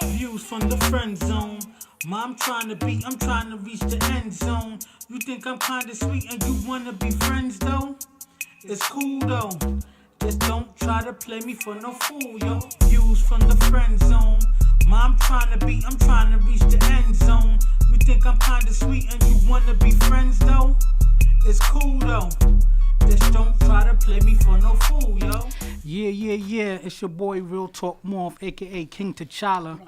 Views from the friend zone. I'm trying to reach the end zone. You think I'm kinda sweet and you wanna be friends though? It's cool though. Just don't try to play me for no fool, yo. Views from the friend zone. I'm trying to reach the end zone. You think I'm kinda sweet and you wanna be friends though? It's cool though. Just don't try to play me for no fool, yo. Yeah. It's your boy Real Talk Morph, aka King T'Challa.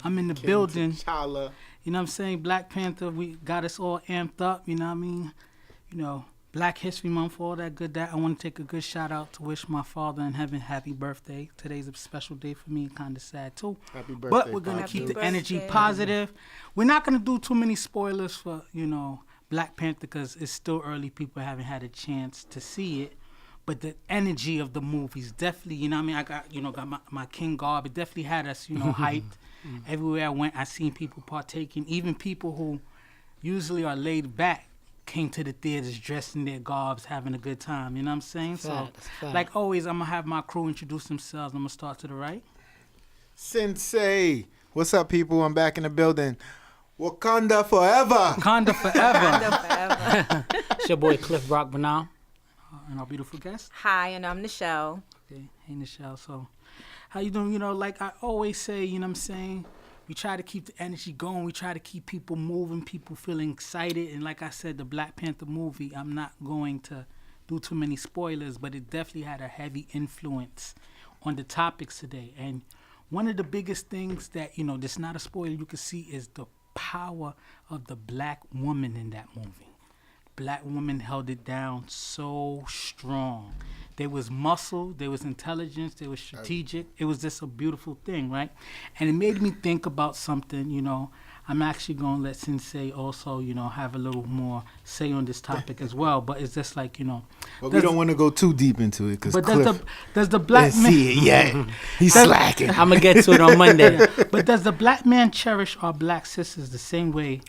I'm in the building. T'Challa. You know what I'm saying? Black Panther, we got us all amped up, you know what I mean? You know, Black History Month, all that good that. I want to take a good shout out to wish my father in heaven happy birthday. Today's a special day for me, kind of sad too. Happy birthday. But we're going to keep the energy positive. We're not going to do too many spoilers for, you know, Black Panther because it's still early. People haven't had a chance to see it. But the energy of the movies definitely, you know what I mean? I got my King garb. It definitely had us, you know, hyped. Everywhere I went, I seen people partaking. Even people who usually are laid back came to the theaters dressed in their garbs, having a good time. You know what I'm saying? Fact. Like always, I'm going to have my crew introduce themselves. I'm going to start to the right. Sensei. What's up, people? I'm back in the building. Wakanda forever. Wakanda forever. forever. It's your boy Cliff Brock Bernal. And our beautiful guest. Hi, and I'm Nichelle. Okay, hey Nichelle. So, how you doing? You know, like I always say, you know what I'm saying? We try to keep the energy going. We try to keep people moving, people feeling excited. And like I said, the Black Panther movie, I'm not going to do too many spoilers, but it definitely had a heavy influence on the topics today. And one of the biggest things that, you know, that's not a spoiler you can see is the power of the Black woman in that movie. Black woman held it down so strong. There was muscle, there was intelligence, there was strategic. It was just a beautiful thing, right? And it made me think about something, you know. I'm actually going to let Sensei also, you know, have a little more say on this topic as well. But it's just like, you know. But we don't want to go too deep into it because does the black man... see it yet. He's slacking. I'm going to get to it on Monday. But does the black man cherish our black sisters the same way?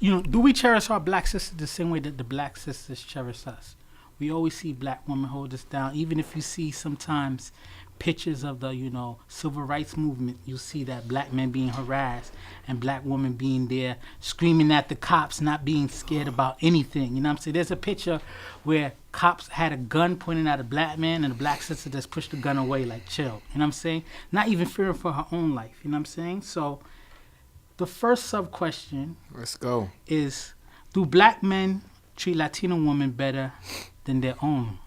You know, do we cherish our black sisters the same way that the black sisters cherish us? We always see black women hold us down. Even if you see sometimes pictures of the, you know, civil rights movement, you see that black men being harassed and black women being there screaming at the cops, not being scared about anything. You know what I'm saying? There's a picture where cops had a gun pointing at a black man and a black sister just pushed the gun away like chill. You know what I'm saying? Not even fearing for her own life. You know what I'm saying? So the first sub-question Let's go. is, do black men treat Latino women better than their own?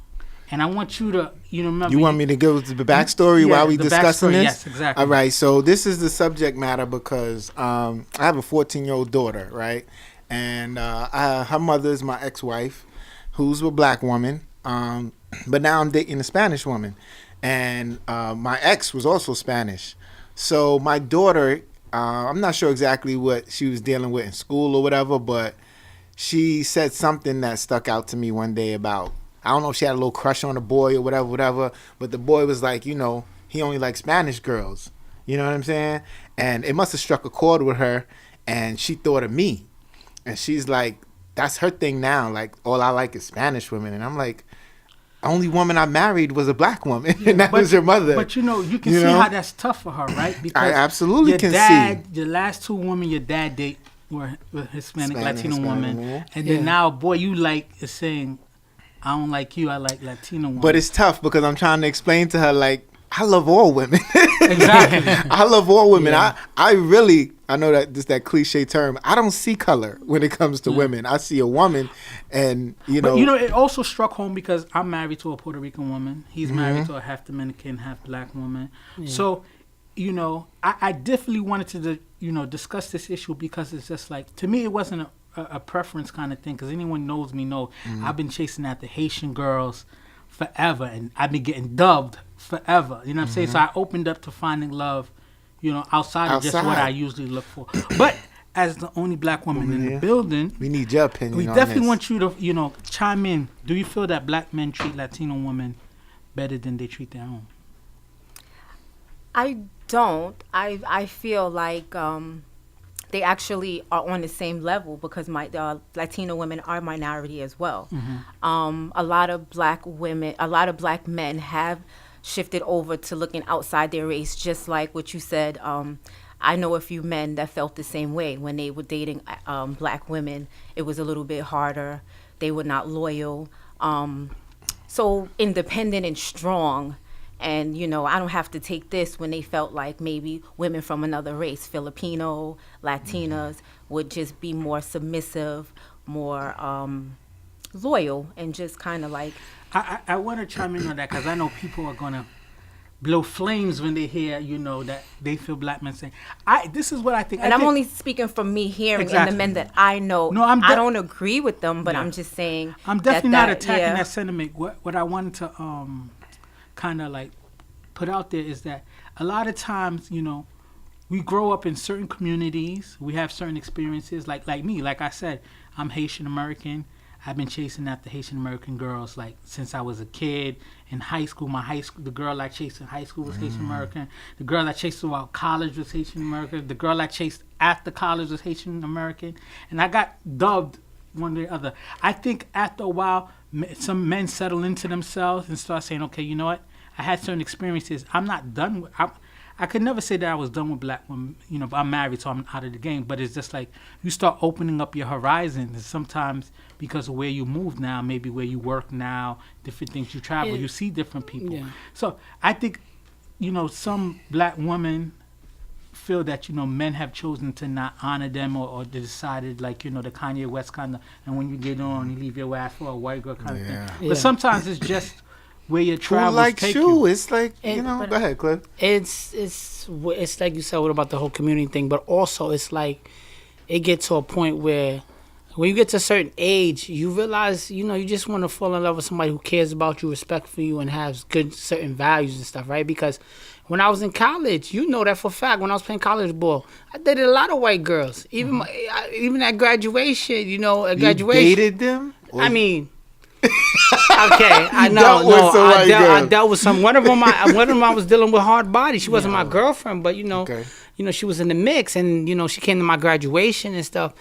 And I want you to, you know, remember. You want me to give the backstory while we discussing this? Yes, exactly. All right, so this is the subject matter because I have a 14-year-old daughter, right? And her mother is my ex-wife, who's a black woman. But now I'm dating a Spanish woman. And my ex was also Spanish. So my daughter... I'm not sure exactly what she was dealing with in school or whatever, but she said something that stuck out to me one day about, I don't know if she had a little crush on a boy or whatever, but the boy was like, you know, he only likes Spanish girls. You know what I'm saying? And it must have struck a chord with her, and she thought of me. And she's like, that's her thing now. Like, all I like is Spanish women. And I'm like, only woman I married was a black woman, and that was your mother. But you know, you can see how that's tough for her, right? Because I absolutely can see. Your last two women your dad date were Hispanic Latino women, woman. And then now, boy, you like is saying, I don't like you, I like Latino women. But it's tough because I'm trying to explain to her, like, I love all women. Exactly. I love all women. Yeah. I know that this that cliche term. I don't see color when it comes to women. I see a woman, and you know. But you know, it also struck home because I'm married to a Puerto Rican woman. He's married to a half Dominican, half black woman. Yeah. So, you know, I definitely wanted to, you know, discuss this issue because it's just like, to me, it wasn't a preference kind of thing. Because anyone knows me know I've been chasing after Haitian girls forever, and I've been getting dubbed forever. You know what I'm saying? So I opened up to finding love, you know, outside of just what I usually look for. But as the only black woman in the building, we need your opinion. We definitely want you to, you know, chime in. Do you feel that black men treat Latino women better than they treat their own? I don't. I feel like they actually are on the same level because Latino women are minority as well. A lot of black men have shifted over to looking outside their race, just like what you said. I know a few men that felt the same way when they were dating black women. It was a little bit harder. They were not loyal. So independent and strong. And, I don't have to take this when they felt like maybe women from another race, Filipino, Latinas, would just be more submissive, more loyal, and just kind of like... I want to chime in on that because I know people are going to blow flames when they hear, that they feel black men saying, this is what I think. And I'm only speaking from me hearing Exactly. and the men that I know. No, I don't agree with them, but I'm just saying. I'm definitely not attacking that sentiment. What I wanted to kind of like put out there is that a lot of times, we grow up in certain communities. We have certain experiences. Like me, like I said, I'm Haitian American. I've been chasing after Haitian American girls like since I was a kid. In high school, the girl I chased in high school was Haitian American. The girl I chased throughout college was Haitian American. The girl I chased after college was Haitian American. And I got dubbed one or the other. I think after a while, some men settle into themselves and start saying, okay, you know what? I had certain experiences. I'm not done with... I could never say that I was done with black women. But I'm married, so I'm out of the game. But it's just like you start opening up your horizons. And sometimes because of where you move now, maybe where you work now, different things you travel, you see different people. Yeah. So I think, some black women feel that, men have chosen to not honor them or they decided like, the Kanye West kind of, and when you get on, you leave your ass for a white girl kind of thing. Yeah. But sometimes it's just... where your travels take you. It's like, go ahead, Cliff. It's like you said, what about the whole community thing? But also, it's like, it gets to a point where when you get to a certain age, you realize, you just want to fall in love with somebody who cares about you, respect for you, and has good certain values and stuff, right? Because when I was in college, that for a fact, when I was playing college ball, I dated a lot of white girls. Even even at graduation, at graduation. You dated them? I mean... Okay, I know. I dealt with some. One of them, I was dealing with hard body. She wasn't my girlfriend, but she was in the mix, and she came to my graduation and stuff.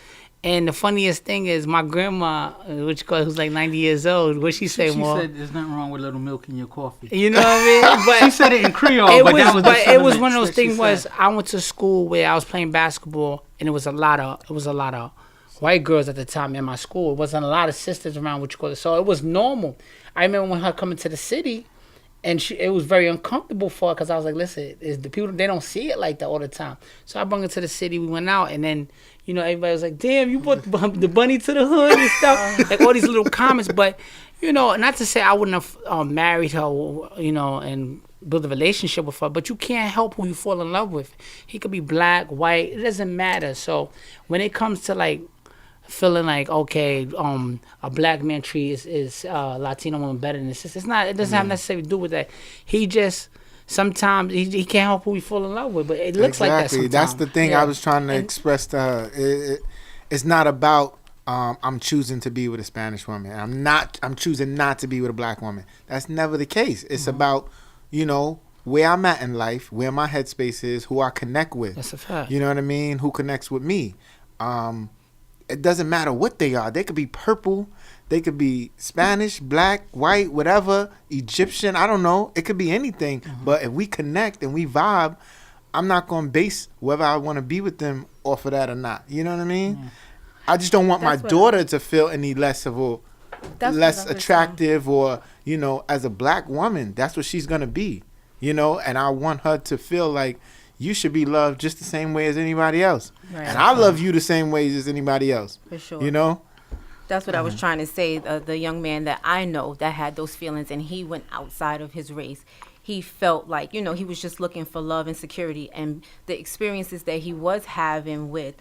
And the funniest thing is, my grandma, who's like 90 years old, what she say? She said, "There's nothing wrong with a little milk in your coffee." You know what I mean? But she said it in Creole. It was one of those things. I went to school where I was playing basketball, and it was a lot of white girls at the time in my school. It wasn't a lot of sisters around, so it was normal. I remember when her coming to the city, and it was very uncomfortable for her because I was like, listen, the people, they don't see it like that all the time. So I brought her to the city, we went out, and then, everybody was like, damn, you brought the bunny to the hood and stuff. Like all these little comments, but, not to say I wouldn't have married her, and build a relationship with her, but you can't help who you fall in love with. He could be black, white, it doesn't matter. So when it comes to like, feeling like, okay, a black man treats is Latino woman better than his sister. It's not. It doesn't have necessarily to do with that. He just sometimes he can't help who he fall in love with. But it looks like that sometimes. That's the thing I was trying to express to her. It's not about I'm choosing to be with a Spanish woman. I'm choosing not to be with a black woman. That's never the case. It's about where I'm at in life, where my headspace is, who I connect with. That's a fact. You know what I mean? Who connects with me. It doesn't matter what they are. They could be purple. They could be Spanish, black, white, whatever, Egyptian. I don't know. It could be anything. Mm-hmm. But if we connect and we vibe, I'm not going to base whether I want to be with them off of that or not. You know what I mean? Mm-hmm. I just don't want my daughter to feel any less attractive or, as a black woman. That's what she's going to be, and I want her to feel like, you should be loved just the same way as anybody else. Right. And I love you the same way as anybody else. For sure. That's what I was trying to say. The young man that I know that had those feelings and he went outside of his race. He felt like, he was just looking for love and security. And the experiences that he was having with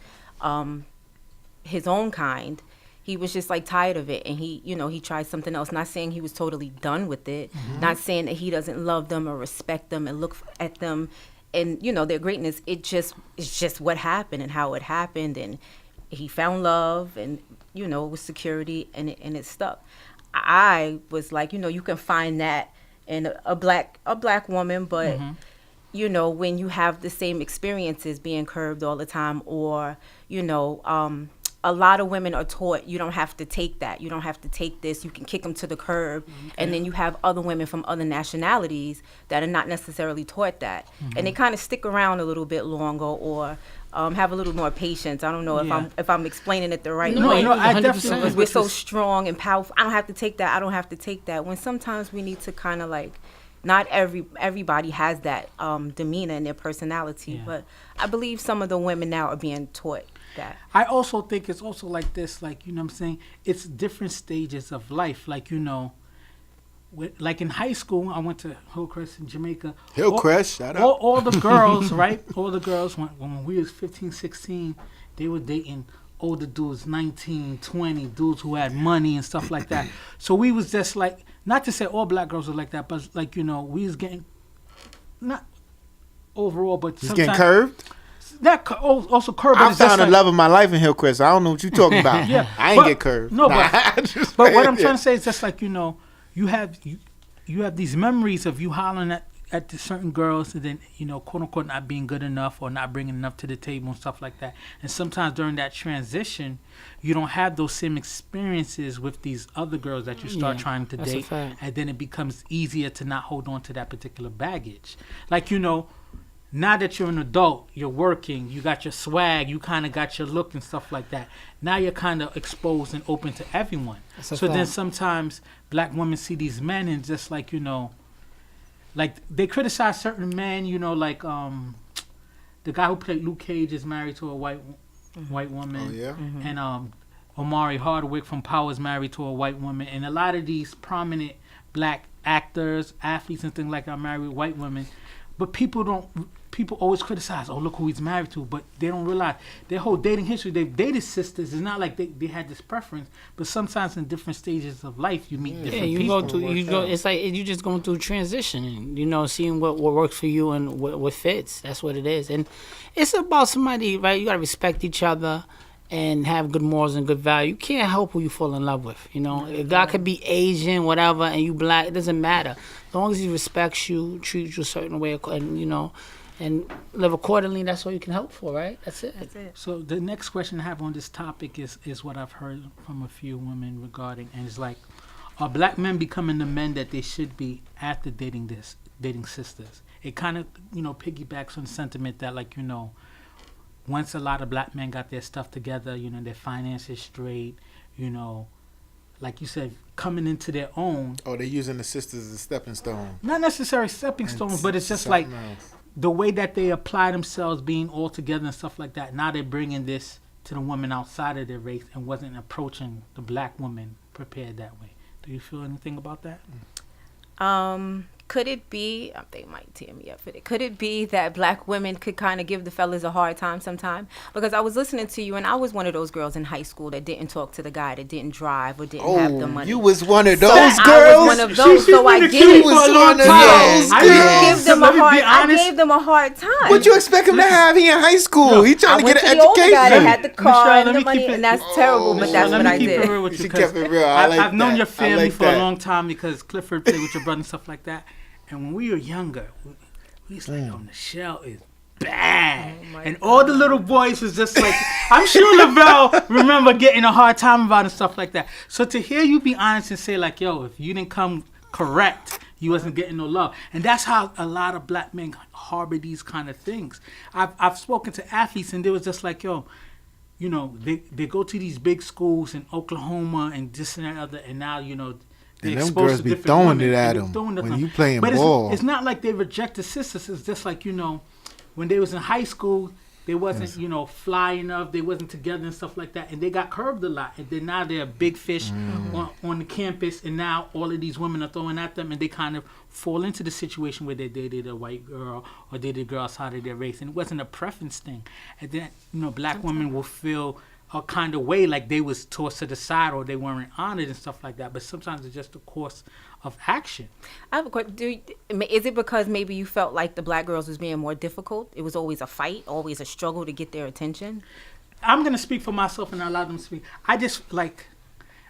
his own kind, he was just like tired of it. And he tried something else. Not saying he was totally done with it. Mm-hmm. Not saying that he doesn't love them or respect them and look at them and their greatness. It's just what happened and how it happened, and he found love and with security, and it stuck. I was like, you can find that in a black woman, but when you have the same experiences being curbed all the time, or a lot of women are taught you don't have to take that. You don't have to take this. You can kick them to the curb. And then you have other women from other nationalities that are not necessarily taught that. And they kind of stick around a little bit longer or have a little more patience. I don't know if I'm explaining it the right way. No, I definitely. Because we're so strong and powerful. I don't have to take that. I don't have to take that. When sometimes we need to kind of like, not everybody has that demeanor in their personality. But I believe some of the women now are being taught that. I also think it's also like this, like, you know what I'm saying? It's different stages of life. Like, you know, like in high school, I went to Hillcrest in Jamaica. Hillcrest, shout out. All the girls, right? All the girls, when we was 15, 16, they were dating older dudes, 19, 20, dudes who had money and stuff like that. So we was just like, not to say all black girls are like that, but like, you know, we was getting, not overall, but sometimes. Getting curved? That also curved. I found the love of my life in Hillcrest. I don't know what you're talking about. I ain't get curved. No, but what I'm trying to say is just like, you know, you have these memories of you hollering at the certain girls and then, you know, quote unquote, not being good enough or not bringing enough to the table and stuff like that. And sometimes during that transition, you don't have those same experiences with these other girls that you start trying to date. And then it becomes easier to not hold on to that particular baggage. Like, you know, now that you're an adult, you're working, you got your swag, you kind of got your look and stuff like that. Now you're kind of exposed and open to everyone. So then sometimes black women see these men and just like, you know, like they criticize certain men, you know, like the guy who played Luke Cage is married to a white woman. Oh, yeah? And Omari Hardwick from Power is married to a white woman. And a lot of these prominent black actors, athletes and things like that are married with white women. But people always criticize, oh, look who he's married to. But they don't realize their whole dating history, they've dated sisters. It's not like they had this preference. But sometimes in different stages of life, you meet different people. It's like you just going through transition and, you know, seeing what works for you and what fits. That's what it is. And it's about somebody, right? You got to respect each other and have good morals and good value. You can't help who you fall in love with, you know. A guy could be Asian, whatever, and you black, it doesn't matter. As long as he respects you, treats you a certain way, and, you know, and live accordingly, that's all you can hope for, right? That's it. So the next question I have on this topic is what I've heard from a few women regarding, and it's like, are black men becoming the men that they should be after dating sisters? It kind of, you know, piggybacks on the sentiment that, like, you know, once a lot of black men got their stuff together, you know, their finances straight, you know, like you said, coming into their own. Oh, they're using the sisters as a stepping stone. Not necessarily stepping stones, but it's just like the way that they apply themselves, being all together and stuff like that. Now they're bringing this to the women outside of their race and wasn't approaching the black woman prepared that way. Do you feel anything about that? Could it be, they might tear me up for it, could it be that black women could kind of give the fellas a hard time sometime? Because I was listening to you, and I was one of those girls in high school that didn't talk to the guy, that didn't drive or didn't have the money. You was one of those girls? I was one of those, so I get it. I gave them a hard time. What you expect him to have? He in high school. He trying to get an education. The guy that had the car and the money, and that's terrible, but that's what I did. She kept it real. I've known your family for a long time because Clifford played with your brother and stuff like that. And when we were younger, we was like, oh, Michelle is bad. And all the little boys was just like, I'm sure Lavelle remember getting a hard time about it and stuff like that. So to hear you be honest and say like, yo, if you didn't come correct, you wasn't getting no love. And that's how a lot of black men harbor these kind of things. I've spoken to athletes and they was just like, yo, you know, they go to these big schools in Oklahoma and this and that other, and now, you know, and them girls be throwing it at them when you playing ball. It's not like they rejected sisters. It's just like, you know, when they was in high school, they wasn't, you know, fly enough. They wasn't together and stuff like that. And they got curved a lot. And then now they're a big fish on the campus. And now all of these women are throwing at them. And they kind of fall into the situation where they dated a white girl or dated a girl outside of their race. And it wasn't a preference thing. And then, you know, black women will feel a kind of way like they was tossed to the side or they weren't honored and stuff like that. But sometimes it's just a course of action. I have a question. Is it because maybe you felt like the black girls was being more difficult? It was always a fight, always a struggle to get their attention? I'm going to speak for myself and allow them to speak. I just, like,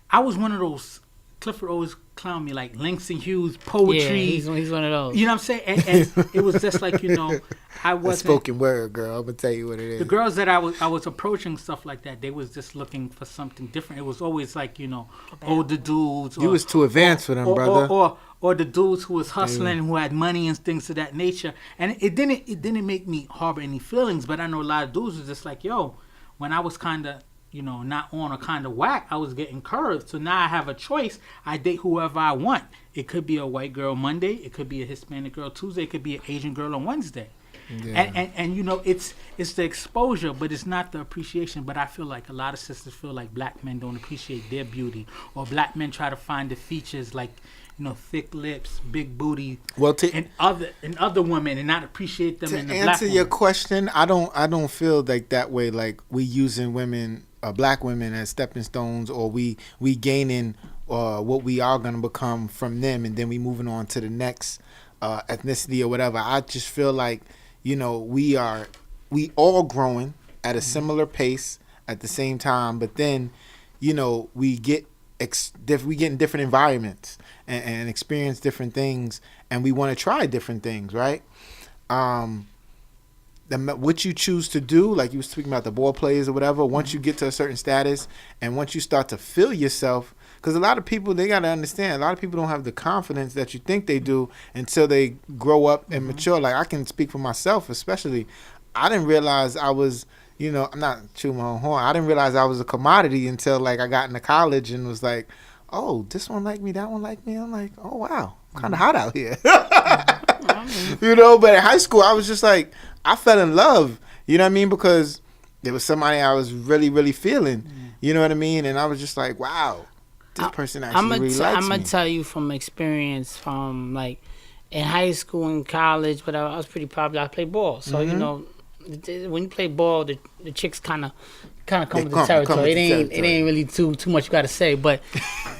I was one of those Clifford always clowned me like Langston Hughes poetry. Yeah, he's one of those. You know what I'm saying? And it was just like, you know, I wasn't. Spoken word, girl. I'm gonna tell you what it is. The girls that I was approaching, stuff like that, they was just looking for something different. It was always like, you know, older dudes. You was too advanced for them, brother. Or the dudes who was hustling, who had money and things of that nature. And it didn't make me harbor any feelings. But I know a lot of dudes was just like, yo, when I was kind of, you know, not on or kind of whack, I was getting curved. So now I have a choice. I date whoever I want. It could be a white girl Monday. It could be a Hispanic girl Tuesday. It could be an Asian girl on Wednesday. Yeah. And you know, it's the exposure, but it's not the appreciation. But I feel like a lot of sisters feel like black men don't appreciate their beauty, or black men try to find the features like, you know, thick lips, big booty, and other women, and not appreciate them in the black woman. To answer your question, I don't feel like that way. Like we using women, black women, as stepping stones, or we gaining what we are gonna become from them, and then we moving on to the next ethnicity or whatever. I just feel like, you know, we all growing at a similar pace at the same time, but then, you know, we get in different environments and experience different things, and we want to try different things, right? What you choose to do, like you were speaking about the ball players or whatever, once you get to a certain status and once you start to feel yourself, because a lot of people, they got to understand, a lot of people don't have the confidence that you think they do until they grow up and mature. Like I can speak for myself, especially. I didn't realize I was, you know, I'm not chewing my own horn. I didn't realize I was a commodity until like I got into college and was like, oh, this one like me, that one like me. I'm like, oh wow, kind of hot out here. You know, but in high school I was just like, I fell in love. You know what I mean? Because there was somebody I was really, really feeling. You know what I mean? And I was just like, wow, this person actually really likes me. I'm gonna tell you from experience, from like in high school and college, but I was pretty popular. I played ball, so you know, when you play ball, the chicks kind of come with the territory. It ain't really too much you got to say. But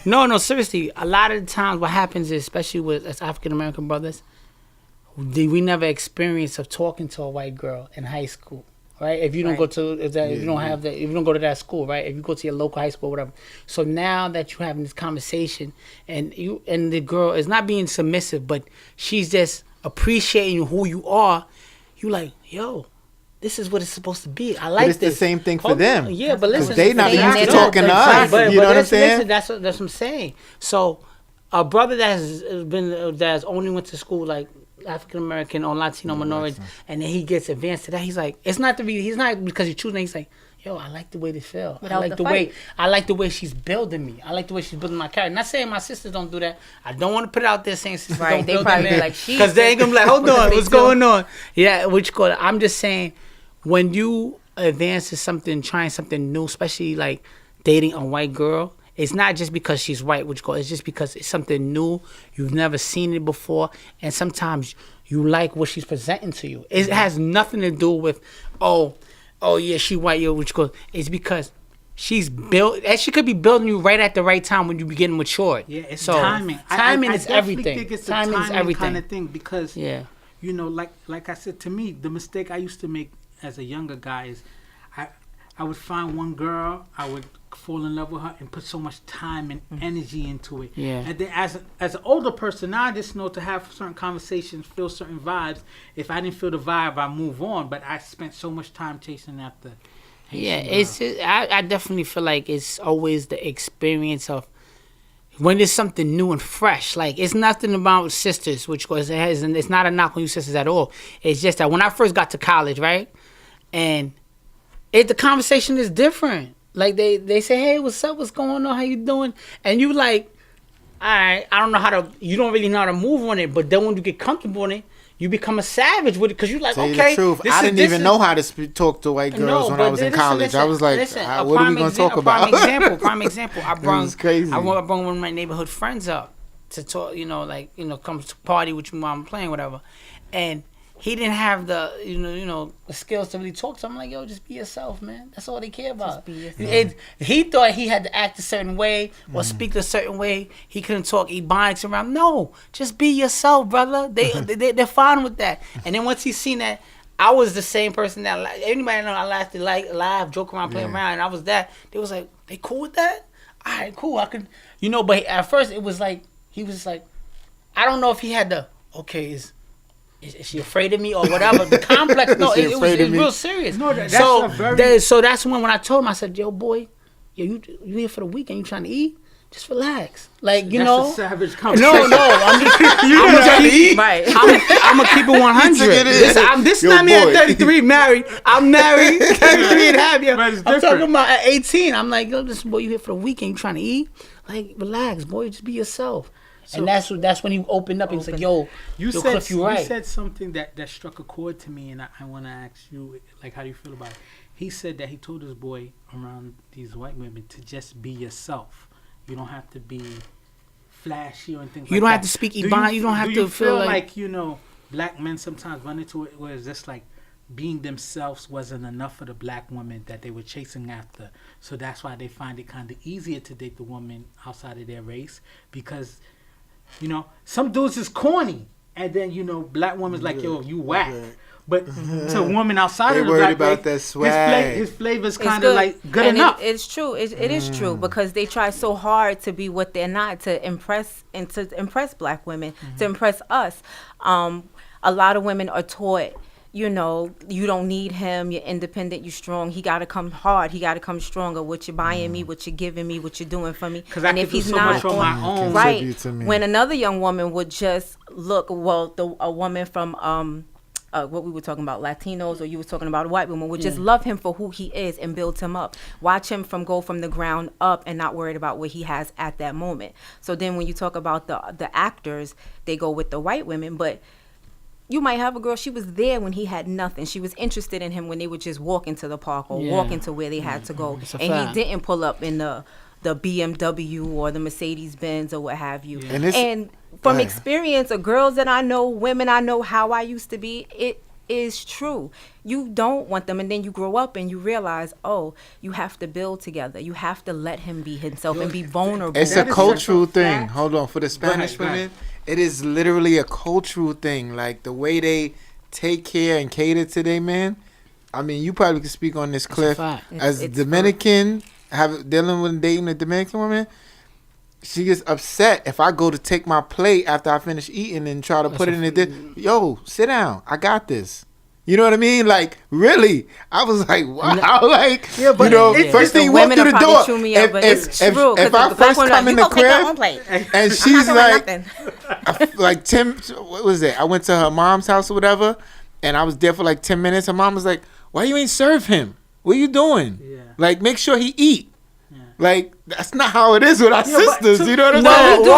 no, seriously, a lot of the times what happens is, especially with us African American brothers, we never experience of talking to a white girl in high school, right? If you don't go to if you don't go to that school, right? If you go to your local high school, or whatever. So now that you're having this conversation, and the girl is not being submissive, but she's just appreciating who you are, you like, yo, this is what it's supposed to be. I like this. But it's the same thing for them. Yeah, but listen, they not used to talking to us. But you know what I'm saying? Listen, that's what I'm saying. So a brother that's only went to school like African American or Latino minorities, and then he gets advanced to that. He's like, he's not because he's choosing. He's like, yo, I like the way this feels. I like the way she's building me. I like the way she's building my character. Not saying my sisters don't do that. I don't want to put it out there saying sisters don't build me. Like, because they ain't gonna be like, hold on, what's going on? Yeah, I'm just saying, when you advance to something, trying something new, especially like dating a white girl, it's not just because she's white, it's just because it's something new. You've never seen it before, and sometimes you like what she's presenting to you. It has nothing to do with, oh yeah, she white, it's because she's built, and she could be building you right at the right time when you be getting matured. Yeah, it's timing. Timing I is everything. Think it's timing is everything kind of thing, because you know, like I said, to me, the mistake I used to make as a younger guy is I would find one girl, I would fall in love with her and put so much time and energy into it. Yeah. And then as an older person, now I just know to have certain conversations, feel certain vibes. If I didn't feel the vibe, I move on. But I spent so much time chasing after. It's just, I definitely feel like it's always the experience of when there's something new and fresh. Like, it's nothing about sisters, it's not a knock on you sisters at all. It's just that when I first got to college, right, and the conversation is different. Like, they say, hey, what's up? What's going on? How you doing? And you like, all right, you don't really know how to move on it. But then when you get comfortable in it, you become a savage with it, because you're like, tell okay. You the truth. I didn't even know how to talk to white girls when I was in college. I was like, what are we going to talk about? Prime example. I brought one of my neighborhood friends up to talk, come to party with you while I'm playing, whatever. And he didn't have the the skills to really talk to him. I'm like, yo, just be yourself, man. That's all they care about. Just be yourself. He thought he had to act a certain way or speak a certain way. He couldn't talk ebonics around. No, just be yourself, brother. They're fine with that. And then once he seen that I was the same person that anybody know I like to laugh, joke around, play around, and I was that. They was like, they cool with that? all right, cool, I could, but at first it was like, he was like, I don't know if he had the, okay, is she afraid of me or whatever? The complex, no, it was real serious. No, that's so that's when I told him, I said, yo, boy, you here for the weekend, you trying to eat? Just relax. Like, that's a savage conversation. No, I'm gonna keep it 100. This is not me at 33 married. I'm married, 33 and a half. I'm talking about at 18. I'm like, yo, listen, boy, you here for the weekend, you trying to eat? Like, relax, boy, just be yourself. So, and that's when he opened up and was like, yo, Cliff, you right. You said something that struck a chord to me, and I want to ask you, like, how do you feel about it? He said that he told his boy around these white women to just be yourself. You don't have to be flashy or anything like that. You don't have to speak Ibana. You don't have to feel like, black men sometimes run into it where it's just like being themselves wasn't enough for the black woman that they were chasing after. So that's why they find it kind of easier to date the woman outside of their race because, some dudes is corny. And then, black woman's like, yo, you whack. Okay. But to a woman outside of the black race, that swag. His flavor's kind of like good enough. It's true. It is true because they try so hard to be what they're not, to impress black women, to impress us. A lot of women are taught, you don't need him. You're independent. You're strong. He got to come hard. He got to come stronger. What you're buying me, what you're giving me, what you're doing for me. Because I can do so much on my own. Right. When another young woman would just look, a woman from what we were talking about, Latinos, or you were talking about a white woman, would just love him for who he is and build him up. Watch him go from the ground up and not worried about what he has at that moment. So then when you talk about the actors, they go with the white women, but you might have a girl, she was there when he had nothing. She was interested in him when they would just walk into the park or walk into where they had to go. And he didn't pull up in the BMW or the Mercedes Benz or what have you. And from experience of girls that I know, women I know, how I used to be, it is true. You don't want them, and then you grow up and you realize, oh, you have to build together. You have to let him be himself and be vulnerable. It's a cultural thing. Hold on. For the Spanish women, it is literally a cultural thing. Like the way they take care and cater to their men. I mean, you probably could speak on this, Cliff. As a Dominican, dealing with dating a Dominican woman, she gets upset if I go to take my plate after I finish eating and try to put it in the dish. Yo, sit down. I got this. You know what I mean? Like, really? I was like, wow. Like, first thing you walk through the door. If I first come in the crib and she's like 10, what was it? I went to her mom's house or whatever, and I was there for like 10 minutes. Her mom was like, why you ain't serve him? What you doing? Yeah. Like, make sure he eat. Like, that's not how it is with our sisters. You know what I'm saying? No.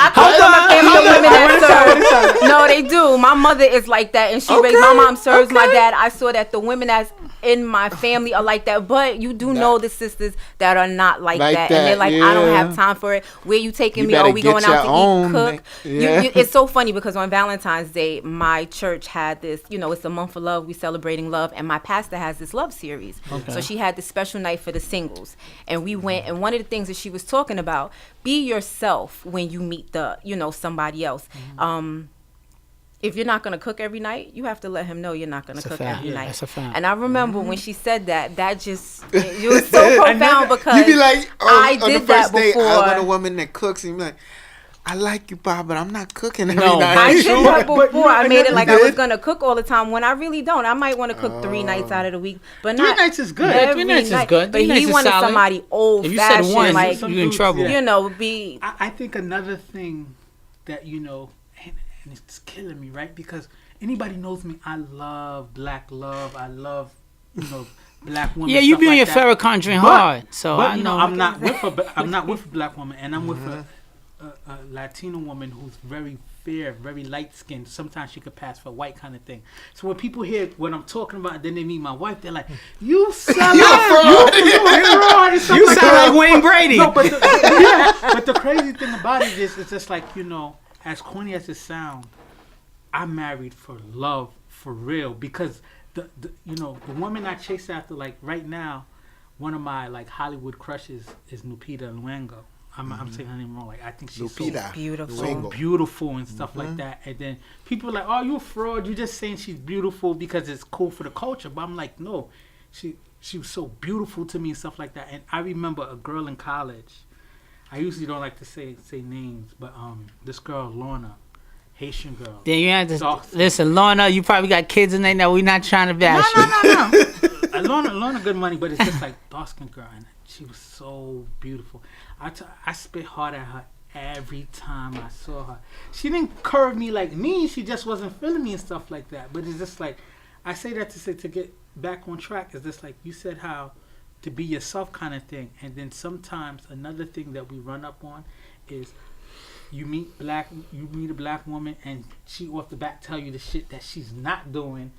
I come from a family of women that serve. No, they do. My mother is like that, and she raised my mom serves my dad. I saw that the women that's in my family are like that, but you do know the sisters that are not like that, and they're like, I don't have time for it. Where you taking me? Are we going out to eat, cook? It's so funny because on Valentine's Day, my church had this, it's the month of love. We celebrating love, and my pastor has this love series. So she had this special night for the singles, and we went, and one of the things that she was talking about, be yourself when you meet somebody else. If you're not going to cook every night, you have to let him know you're not going to cook every night. That's a fact. And I remember when she said that just, it was so profound because you be like, I on did the first that date, before. I want a woman that cooks, and you be like, I like you, Bob, but I'm not cooking every night. I did that before. I made it like I was going to cook all the time when I really don't. I might want to cook 3 nights out of the week, but not 3 nights is good. Every 3 nights is good. But he wanted somebody old-fashioned. If you said one, like, you in trouble. I think another thing that, and it's killing me, right? Because anybody knows me, I love black love. I love, black women. Yeah, you be in your favorite country hard. So but, I know. I'm not with a black woman, and I'm with a Latino woman who's very fair, very light skinned. Sometimes she could pass for white kind of thing. So when people hear what I'm talking about, then they meet my wife, they're like, "You sound like Wayne Brady." No, but the crazy thing about it is, it's just like, as corny as it sounds, I'm married for love, for real, because the woman I chase after, like right now, one of my like Hollywood crushes is Lupita Nyong'o. I'm saying her name wrong. Like, I think she's Lupita, beautiful, beautiful and stuff like that. And then people are like, "Oh, you a fraud. You're just saying she's beautiful because it's cool for the culture." But I'm like, no, she was so beautiful to me and stuff like that. And I remember a girl in college. I usually don't like to say names, but this girl Lorna, Haitian girl. Then you have to listen, Lorna. You probably got kids in there. Now we're not trying to bash No. Lorna, good money, but it's just like dark skin girl, and she was so beautiful. I spit hard at her every time I saw her. She didn't curve me like me. She just wasn't feeling me and stuff like that. But it's just like, I say that to get back on track. Is just like you said, how to be yourself kind of thing. And then sometimes another thing that we run up on is you meet a black woman and she off the bat tell you the shit that she's not doing,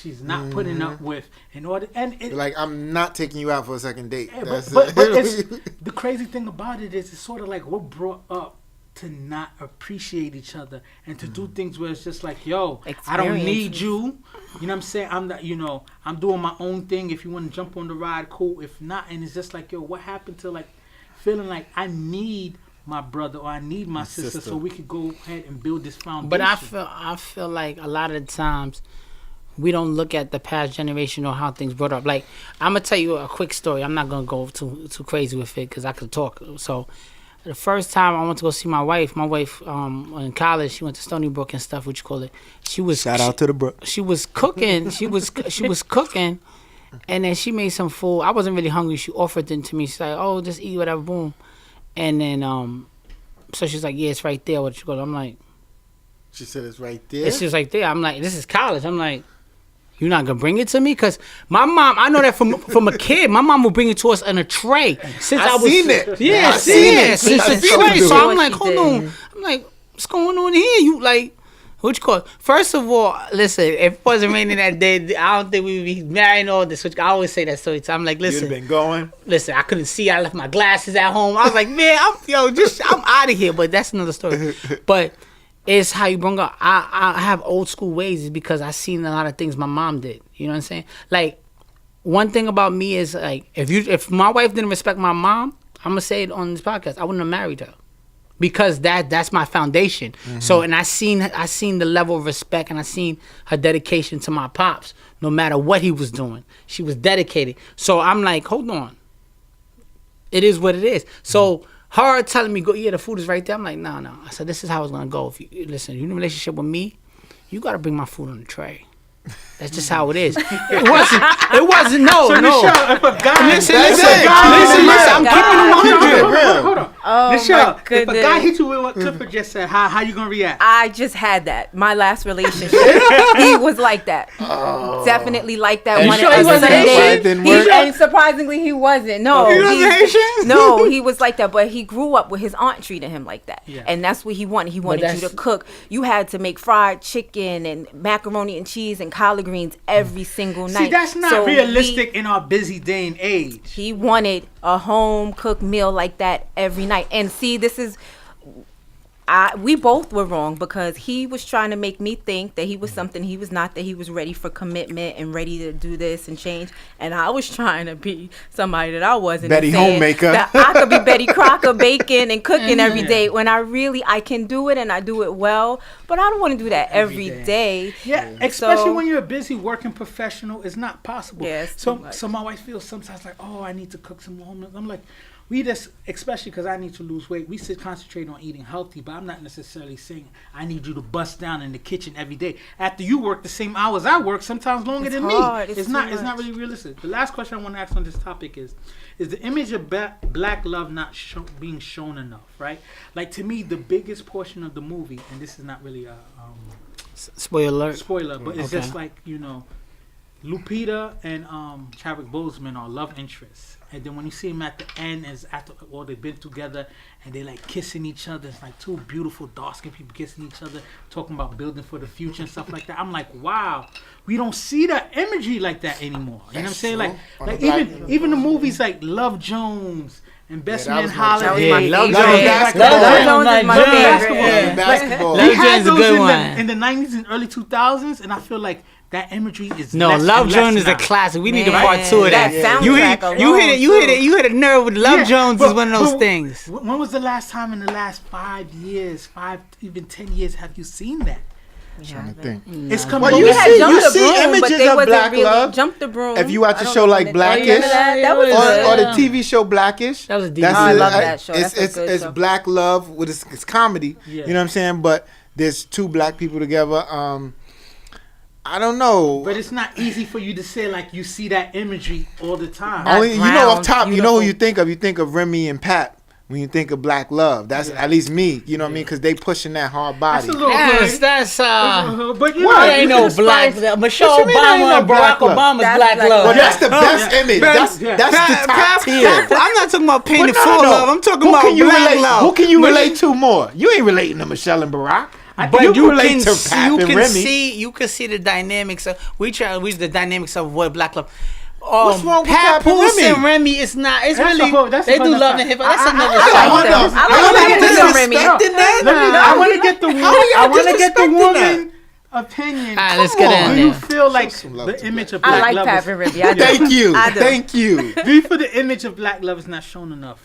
she's not putting up with in order. And like, I'm not taking you out for a second date. Yeah, but it's, the crazy thing about it is it's sort of like we're brought up to not appreciate each other and to do things where it's just like, yo, I don't need you. You know what I'm saying? I'm not, I'm doing my own thing. If you want to jump on the ride, cool. If not, and it's just like, yo, what happened to like feeling like I need my brother or I need my sister so we could go ahead and build this foundation. But I feel like a lot of the times we don't look at the past generation or how things brought up. Like, I'm gonna tell you a quick story. I'm not gonna go too crazy with it because I could talk. So the first time I went to go see my wife in college, she went to Stony Brook and stuff, what you call it. Shout out to the Brook. She was cooking. She was cooking, and then she made some food. I wasn't really hungry. She offered it to me. She's like, "Oh, just eat whatever." Boom, and then so she's like, "Yeah, it's right there." What you call it? I'm like, she said it's right there. It's just right there. I'm like, this is college. I'm like, you're not gonna bring it to me? Because my mom, I know that from a kid, my mom would bring it to us in a tray. Since I was seen it. Yeah, I seen it. Since I a seen tray. it. So I'm like, hold on. I'm like, what's going on here? You like, what you call it? First of all, listen, if it wasn't raining that day, I don't think we'd be marrying all this. Which I always say that story. So I'm like, listen. You'd have been going. Listen, I couldn't see. I left my glasses at home. I was like, man, I'm out of here. But that's another story. But it's how you bring up. I have old school ways is because I seen a lot of things my mom did. You know what I'm saying? Like, one thing about me is like, if my wife didn't respect my mom, I'm gonna say it on this podcast, I wouldn't have married her, because that's my foundation. Mm-hmm. So, and I seen the level of respect, and I seen her dedication to my pops. No matter what he was doing, she was dedicated. So I'm like, hold on, it is what it is. So her telling me, go, yeah, the food is right there. I'm like, no. I said, this is how it's gonna go. If you listen, you in a relationship with me, you gotta bring my food on the tray. That's just how it is. It wasn't. No. Nichelle, if a guy, listen. I'm keeping it 100. Hold on. Oh, Nichelle, my if a guy hit you with what Clifford just said, how you gonna react? I just had that. My last relationship, he was like that. Definitely like that. You One sure he wasn't Haitian? and surprisingly, he wasn't. No, he wasn't Haitian. No, he was like that. But he grew up with his aunt treating him like that, yeah. And that's what he wanted. He wanted you to cook. You had to make fried chicken and macaroni and cheese and collard greens every single night. See, that's not realistic in our busy day and age. He wanted a home cooked meal like that every night. And see, this is, we both were wrong, because he was trying to make me think that he was something he was not, that he was ready for commitment and ready to do this and change. And I was trying to be somebody that I wasn't. Betty Homemaker. That I could be Betty Crocker baking and cooking every day, when I can do it and I do it well, but I don't want to do that every day. Yeah, especially when you're a busy working professional, it's not possible. Yeah, so my wife feels sometimes like, oh, I need to cook some more meals. I'm like, we just, especially because I need to lose weight, we should concentrate on eating healthy, but I'm not necessarily saying I need you to bust down in the kitchen every day. After you work the same hours I work, sometimes longer than hard. me. It's not really realistic. The last question I want to ask on this topic is the image of black love not being shown enough, right? Like, to me, the biggest portion of the movie, and this is not really a spoiler, but it's just like, Lupita and Chadwick Boseman are love interests, and then when you see them at the end, is after all they've been together and they like kissing each other. It's like two beautiful dark-skinned people kissing each other, talking about building for the future and stuff like that. I'm like, wow, we don't see that imagery like that anymore. You know what I'm saying? Like even the movies like Love Jones and Best Man Holiday. Love Jones is my favorite. Basketball. Love We had Jones is a those good one. in the 90s and early 2000s, and I feel like that imagery is No, less Love and Jones less is a now. classic. We need a Man, part 2 of that. that You soundtrack hit a nerve with Love Jones is one of those but things. When was the last time in the last 5 years, even 10 years, have you seen that? Trying to think. It's Well, coming. you see but images they of wasn't Black really Love. Jump the Broom. If you watch I a don't show know like the name. Blackish, That was or good. the TV show Blackish. That was a That's I love that show. That's a good it's show. Black Love with it's comedy. Yeah. You know what I'm saying? But there's two black people together. I don't know. But it's not easy for you to say like you see that imagery all the time. That Only you know off brown, top. You know who beautiful. you think of. You think of Remy and Pat. When you think of Black Love, that's at least me. You know what I mean? Because they pushing that hard body. That's a little Yes, hood. that's But you What? know, ain't you no can black. spice- Michelle What you mean there ain't Obama no and black Barack love? Obama's That's black black love. Well, that's the Oh, best yeah. image. Yeah. That's Yeah. that's the top tier. I'm not talking about painted But full love. I'm talking Who about can you black relate? love. Who can you relate to more? You ain't relating to Michelle and Barack. But you relate can to see, Pat you and can Remy. see, you can see the dynamics of we the dynamics of what black love. What's wrong with Pat Pat and Poose Remy? and Remy? It's not. It's That's really a whole- that's they a do whole love nother- and hip hop. That's I- another I side. like Hold them. on. I How like you Pat get Poose and Remy. disrespecting that? I want to get the How you I want to get the disrespecting that? woman opinion. All right, let's Come get on. Do in you there. feel like some love the to image of I black like love Pat is- and Remy. I do. Thank you. I do. Thank you. Do you feel the image of black love is not shown enough?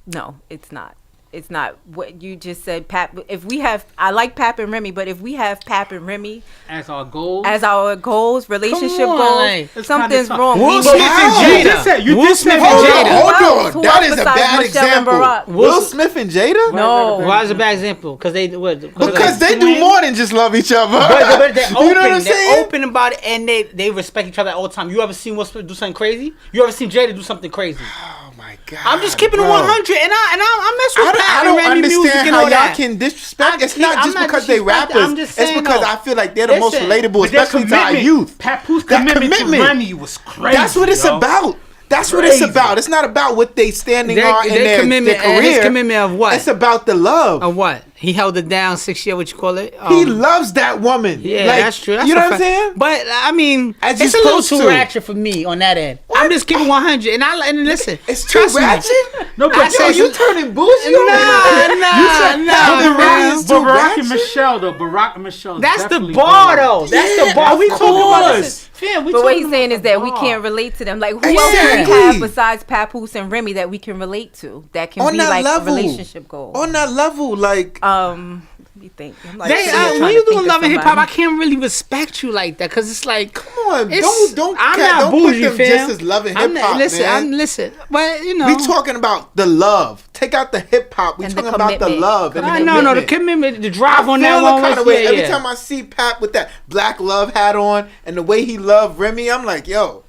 No, it's not. It's not what you just said, Pat. If we have, I like Pap and Remy, but if we have Pap and Remy As our goal? as our goals, relationship Come on, goals, like, it's something's kinda tough. wrong. Will We Smith need- and How? Jada. You just said- you Will just Smith said- and Hold Jada. on, hold Who on. else? Who That else is a besides bad Michelle and example. Barack? Will Smith and Jada? No. Why is a bad example? Because they Because they do more than just love each other. But they're open. You know what I'm They're saying? open about it, and they respect each other all the time. You ever seen Will Smith do something crazy? You ever seen Jada do something crazy? Oh my God. I'm just keeping it bro. 100, and I mess with Pat I and don't Remy music understand and how all y'all that. can disrespect. It's I'm not just not because they disrespecting. rappers. I'm just It's saying, because though. I feel like they're the most Listen, relatable, But their especially to our commitment- youth. Papoose That commitment to commitment. Remy was crazy. That's what it's yo. about. That's what it's Crazy. about. It's not about what they standing on in Their their commitment, career. his commitment of what? It's about the love. Of what? He held it down 6 years. What you call it? He loves that woman. Yeah, Like, that's true. That's you know a what I'm fact. saying? But I mean, As it's you a little supposed too to. ratchet for me on that end. I'm just keeping 100, and listen. It's too trust me. ratchet. No, but I Yo, said you turning bougie on me? Nah, Barack man. is But too Barack ratchet? and Michelle, though. Barack and Michelle. That's the definitely bar, better. though. That's Yeah, the bar. We of talking about course. this. Fam, we But what talking he's saying about is that the we bar. can't relate to them. Like, who else do Exactly. we have besides Papoose and Remy that we can relate to? That can On be that like level. a relationship goal. On that level, like Let me think. I'm like, They, sitting here when trying you to think doing of love and hip hop, I somebody. can't really respect you like that because it's like, come on, It's- don't I'm not don't bougie, put them fam. just as loving I'm hip not- hop, listen, man. listen, but you know, We talking about the love. Take out the hip hop. We And the talking about the commitment. love. And the no, the commitment. commitment, the I drive on that feel one the kind was of way every yeah. time I see Pat with that Black Love hat on and the way he loved Remy. I'm like, yo,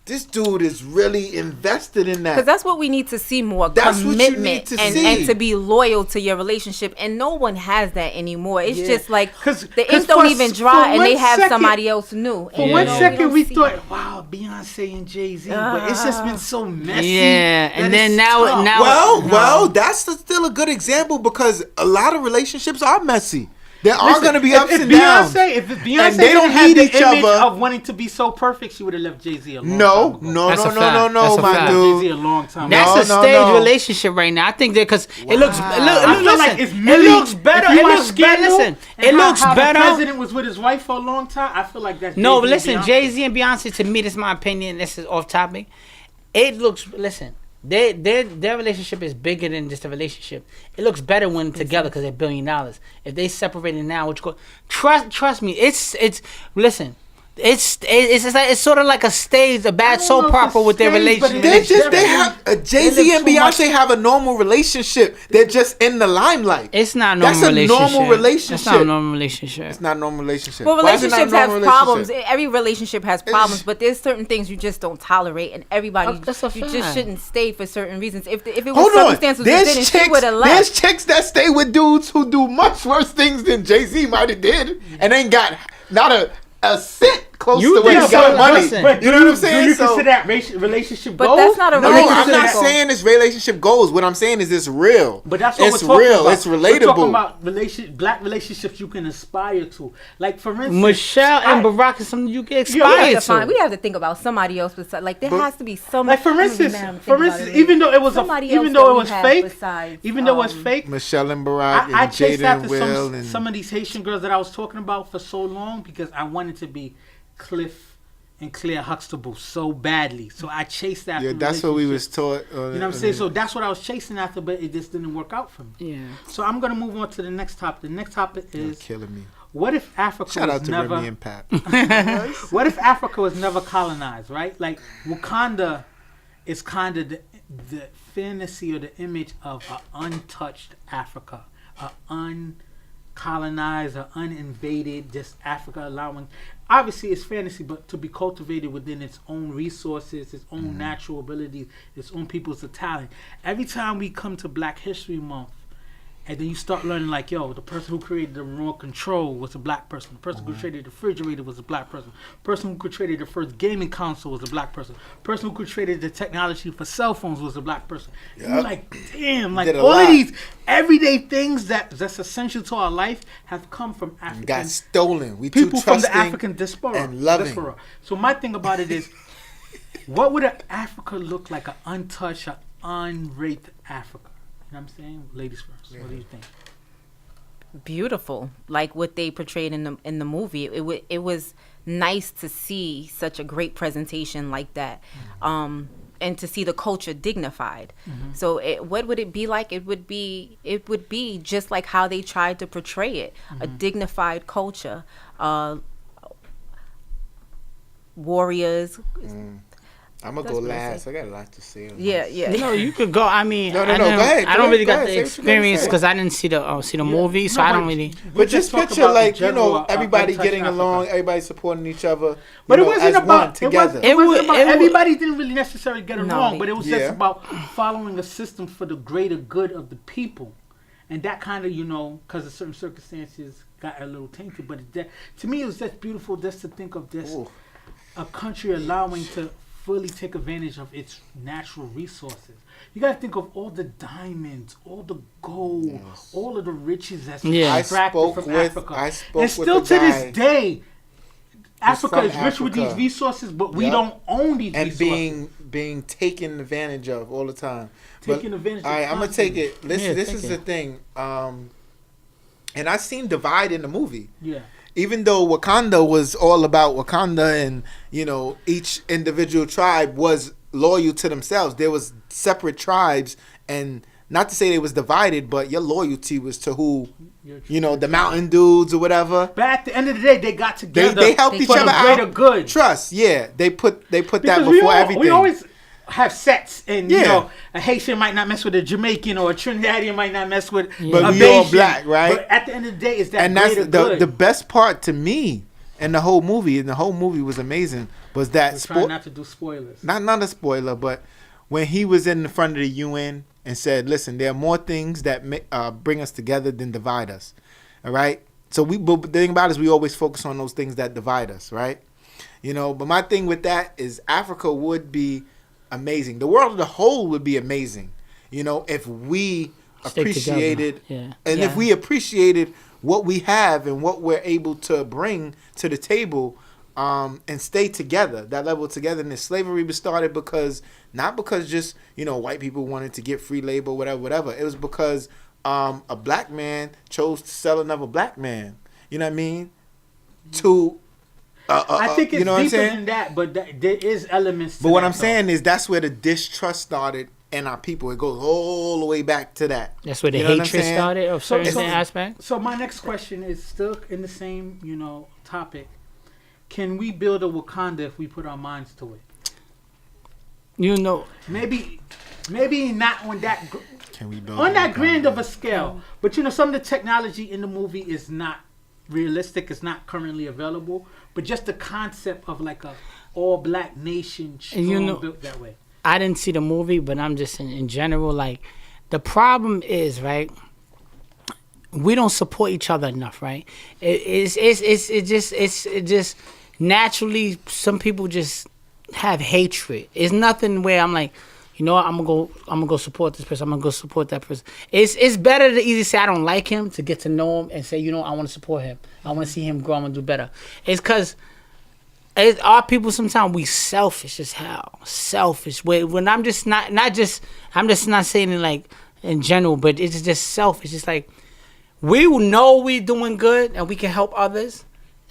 this dude is really invested in that. Because that's what we need to see more That's what you commitment need to and, see. and to be loyal to your relationship. And no one has that anymore. It's Yeah. just like 'Cause the ink for- don't even for dry and they one have second- somebody else new. For And, one you know, second, don't we see thought, that. wow, Beyonce and Jay-Z. But it's just been so messy. Yeah, and that then it's now- tough. now- Well, that's still a good example because a lot of relationships are messy. There are Listen, going to be if- ups if and downs. If Beyonce And they don't didn't have need the each image other. of wanting to be so perfect, she would have left Jay-Z a long time No, ago. no, That's no, a no, fact. no, no, That's a my fact. dude. Jay-Z a long time That's ago. a No, stage no. relationship right now. I think that because it looks, I feel listen, like it's it really, looks better. if you It watch looks better. Scandal Listen, and it how- looks how better. The president was with his wife for a long time. I feel like that's No, Jay-Z but listen, and Beyonce. Jay-Z and Beyonce, to me, this is my opinion. This is off topic. It looks, listen, their relationship is bigger than just a relationship. It looks better when together because they're $1 billion. If they separated now, which trust me, it's listen. It's like, it's sort of like a stage, a bad I don't soap know if opera it's with their stage, but relationship. They have Jay-Z They and live too much. Beyonce have a normal relationship. They're just in the limelight. It's not a That's normal a relationship. normal relationship. It's not a normal relationship. It's not a normal relationship. Well, Why is it not a relationships have normal problems. relationship? Every relationship has problems, but there's certain things you just don't tolerate, and everybody That's a you just fact. shouldn't stay for certain reasons. If it was Hold on. circumstances that didn't, she would have There's left. chicks that stay with dudes who do much worse things than Jay-Z might have did and ain't got not a cent close You to where did he got so- money. listen. But You know what I'm saying? Do you So- consider that relationship But goals? that's not a No, relationship I'm not goal. saying it's relationship goals. What I'm saying is it's real. But that's what it's we're talking real. about. It's We're talking relatable. about black relationships you can aspire to. Like, for instance, Michelle and Barack is something you can We aspire have to find. to. We have to think about somebody else besides. Like there has to be some. like for I'm gonna instance, be mad, I'm thinking about it. even though it was Somebody even else though that it we was have fake, besides, even though it was fake, Michelle and Barack I and chased Jada after and Will and some of these Haitian girls that I was talking about for so long because I wanted to be Cliff and Claire Huxtable so badly. So I chased after. Yeah, that's what we was relationships. taught. You know what I'm saying? So that's what I was chasing after, but it just didn't work out for me. Yeah. So I'm gonna move on to the next topic. The next topic You're is killing me. what if Africa Shout out was to never Remy and Pat. what if Africa was never colonized, right? Like Wakanda is kind of the fantasy or the image of an untouched Africa, an uncolonized or uninvaded, just Africa allowing. Obviously, it's fantasy, but to be cultivated within its own resources, its own natural abilities, its own people's talent. Every time we come to Black History Month, and then you start learning like, yo, the person who created the remote control was a black person. The person who created the refrigerator was a black person. The person who created the first gaming console was a black person. The person who created the technology for cell phones was a black person. And you're like, damn, like all of these everyday things that's essential to our life have come from African Got stolen. We people too from the trusting African diaspora. and loving. So my thing about it is, what would an Africa look like, an untouched, an unraped Africa? You know what I'm saying? Ladies first. What do you think? Beautiful, like what they portrayed in the movie. It was nice to see such a great presentation like that, and to see the culture dignified. So what would it be like? It would be just like how they tried to portray it, a dignified culture, warriors. I'm gonna go last. I got a lot to say. Yeah. You know, you could go. I mean, No, I go don't- ahead, I go don't really ahead, got say the what you gotta experience say. because I didn't see the movie, so I don't really. But just talk picture about like in general, everybody untouched getting Africa. along, everybody supporting each other. But you it know, wasn't as about one together. It was- everybody didn't really necessarily get No. along, but it was Yeah. just about following a system for the greater good of the people, and that kind of because of certain circumstances got a little tainted. But to me, it was just beautiful just to think of this a country allowing to fully take advantage of its natural resources. You got to think of all the diamonds, all the gold, all of the riches that's extracted from Africa. And still to this day, Africa is rich with these resources, but we don't own these resources. And being taken advantage of all the time. Taken advantage of. All right, I'm gonna take it. Listen, this is the thing. And I seen Divide in the movie. Yeah. Even though Wakanda was all about Wakanda and, each individual tribe was loyal to themselves, there was separate tribes, and not to say they was divided, but your loyalty was to who, the mountain dudes or whatever. But at the end of the day, they got together. They helped each for other the greater out. good. Trust, yeah. They put that Because before everything. We always have sets, and Yeah. a Haitian might not mess with a Jamaican, or a Trinidadian might not mess with But a we all Bayesian. black, right? But at the end of the day, it's that And that's greater good. the best part to me in the whole movie, and the whole movie was amazing, was that We're trying not to do spoilers. not a spoiler, but when he was in the front of the UN and said, "Listen, there are more things that bring us together than divide us." All right. So but the thing about it is we always focus on those things that divide us, right? But my thing with that is Africa would be amazing. The world as a whole would be amazing, if we Stick appreciated together. and if we appreciated what we have and what we're able to bring to the table, and stay together. That level of togetherness. Slavery was started not because just white people wanted to get free labor, whatever. It was because a black man chose to sell another black man. You know what I mean? To I think it's what I'm deeper saying? than that, but there is elements. But what I'm saying is that's where the distrust started in our people. It goes all the way back to that. That's where the You know what I'm hatred saying? started of certain So- aspects. So my next question is still in the same topic. Can we build a Wakanda if we put our minds to it? Maybe not on that. Can we build On that Wakanda? grand of a scale, but some of the technology in the movie is not realistic. It's not currently available, but just the concept of like a all black nation strong built that way. I didn't see the movie, but I'm just in general, like, the problem is, right, we don't support each other enough, right? It just naturally, some people just have hatred. It's nothing where I'm like, I'm gonna go support this person. I'm gonna go support that person. It's better to easily say I don't like him, to get to know him and say, I want to support him. I want to see him grow. I'm gonna do better. It's because our people sometimes we selfish as hell. Selfish. When I'm just not saying it like in general, but it's just selfish. It's like we know we doing good and we can help others,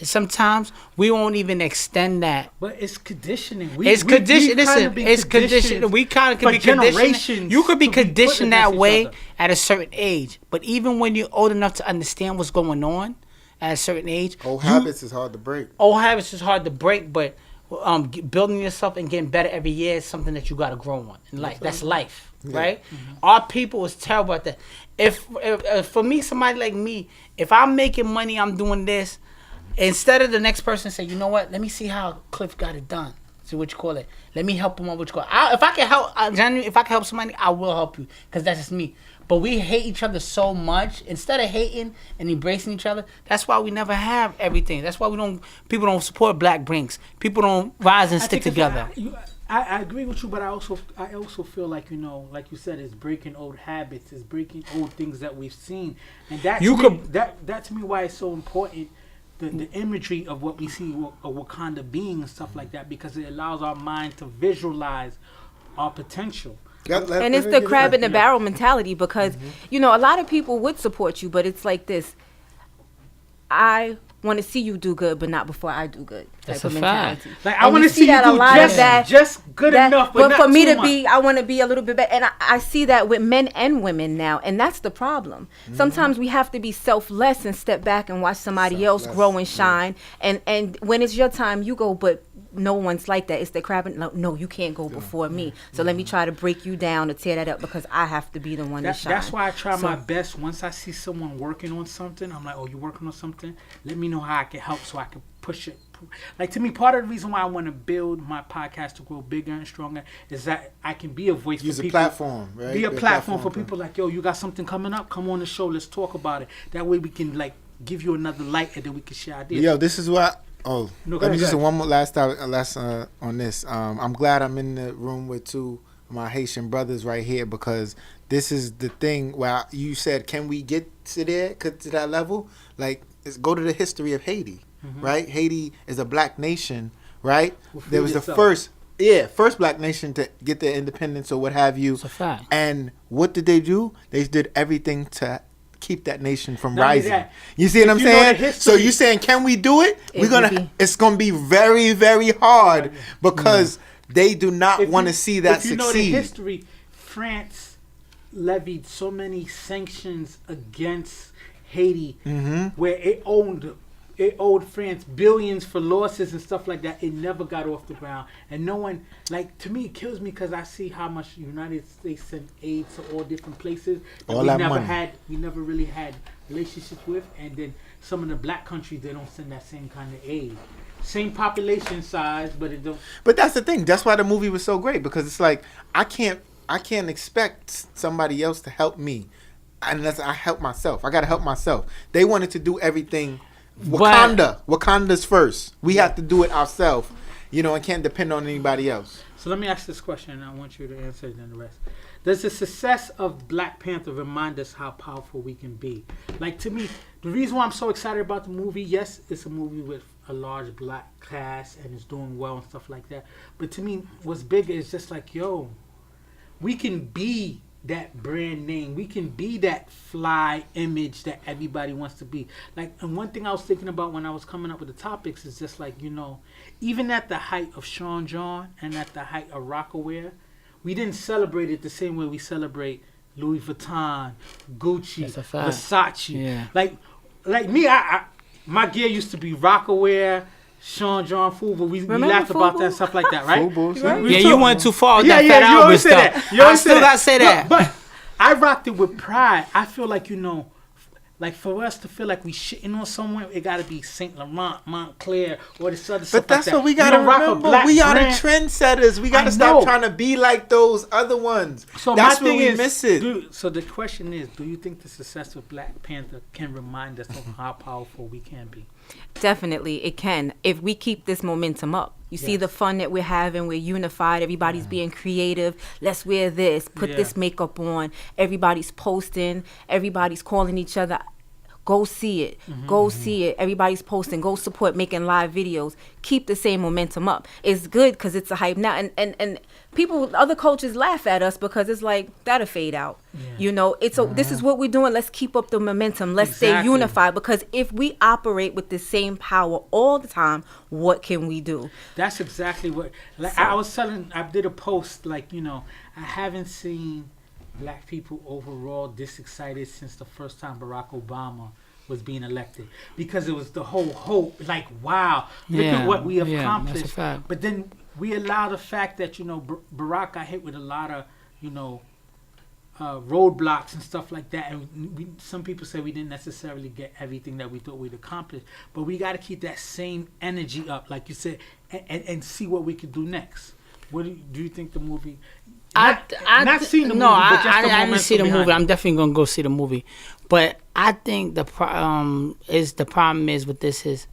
sometimes we won't even extend that. But it's conditioning. It's conditioning. Listen, it's conditioning. We kind of can be conditioned. You could be conditioned that way at a certain age. But even when you're old enough to understand what's going on at a certain age, old habits is hard to break. Old habits is hard to break, but building yourself and getting better every year is something that you got to grow on in life. That's life, right? Mm-hmm. Our people is terrible at that. If for me, somebody like me, if I'm making money, I'm doing this. Instead of the next person say, you know what? Let me see how Cliff got it done. See what you call it. Let me help him on what you call it. If I can help, genuinely, if I can help somebody, I will help you because that's just me. But we hate each other so much. Instead of hating and embracing each other, that's why we never have everything. That's why people don't support black brinks. People don't rise and stick together. I agree with you, but I also feel like, like you said, it's breaking old habits, it's breaking old things that we've seen, and that to me why it's so important. The imagery of what we see a Wakanda being and stuff like that, because it allows our mind to visualize our potential. And it's the crab in the barrel mentality, because a lot of people would support you, but it's like this: I want to see you do good, but not before I do good. That's a fact. Like I want to see you do just good enough, but not for me too to much. be, I want to be a little bit better. And I see that with men and women now, and that's the problem. Sometimes we have to be selfless and step back and watch somebody else grow and shine. And when it's your time, you go, but no one's like that. It's the crab. No, you can't go before me. So let me try to break you down or tear that up because I have to be the one to shine. That's why I try my best. Once I see someone working on something, I'm like, oh, you working on something? Let me know how I can help so I can push it. Like, to me, part of the reason why I want to build my podcast to grow bigger and stronger is that I can be a voice for people. Use a platform, right? Be a platform for people like, yo, you got something coming up? Come on the show. Let's talk about it. That way we can, give you another light and then we can share ideas. Yo, this is what... Oh, let me just say one more last on this. I'm glad I'm in the room with two of my Haitian brothers right here, because this is the thing where you said, can we get to that level? Go to the history of Haiti, right? Haiti is a black nation, right? There was the first black nation to get their independence or what have you. It's a fact. And what did they do? They did everything to keep that nation from rising. You see what I'm saying? So you're saying, can we do it? It's gonna be very, very hard because they do not want to see that succeed. If you know the history, France levied so many sanctions against Haiti, where it owed France billions for losses and stuff like that. It never got off the ground, and no one, to me, it kills me because I see how much the United States sent aid to all different places that we never really had relationships with, and then some of the black countries, they don't send that same kind of aid. Same population size, but it don't. But that's the thing. That's why the movie was so great, because it's like I can't expect somebody else to help me unless I help myself. I gotta help myself. They wanted to do everything. Wakanda's first. We have to do it ourselves, and can't depend on anybody else. So let me ask this question, and I want you to answer it and the rest. Does the success of Black Panther remind us how powerful we can be? To me, the reason why I'm so excited about the movie, yes, it's a movie with a large black cast and it's doing well and stuff like that. But to me, what's bigger is just we can be that brand name. We can be that fly image that everybody wants to be. And one thing I was thinking about when I was coming up with the topics is just even at the height of Sean John and at the height of Rocawear, we didn't celebrate it the same way we celebrate Louis Vuitton, Gucci, Versace. Yeah. Like me, my gear used to be Rocawear, Sean John Fubu. We laughed about that and stuff like that, right? You went too far with that Fat Albert stuff. I still got to say that. But I rocked it with pride. I feel for us to feel like we shitting on someone, it got to be Saint Laurent, Montclair, or this other stuff. But that's what we got to remember. We are the trendsetters. We got to stop trying to be like those other ones. So that's my thing where we miss it. So the question is, do you think the success of Black Panther can remind us of how powerful we can be? Definitely, it can, if we keep this momentum up. You see the fun that we're having. We're unified. Everybody's being creative. Let's wear this. Put this makeup on. Everybody's posting. Everybody's calling each other Go see it. Go see it. Everybody's posting. Go support, making live videos. Keep the same momentum up. It's good because it's a hype now. And people, other coaches laugh at us because it's like, that'll fade out. Yeah. You know, this is what we're doing. Let's keep up the momentum. Let's stay unified. Because if we operate with the same power all the time, what can we do? That's exactly what, like I did a post, like, you know, I haven't seen black people overall this excited since the first time Barack Obama was being elected, because it was the whole hope, like, wow, look at what we have accomplished. That's a fact. But then we allow the fact that, you know, Barack got hit with a lot of, you know, roadblocks and stuff like that, and some people say we didn't necessarily get everything that we thought we'd accomplish, but we got to keep that same energy up, like you said, and see what we could do next. What do you think the movie? Not seen the movie, but just the I didn't see the movie. it. I'm definitely gonna go see the movie, but I think the problem is with this is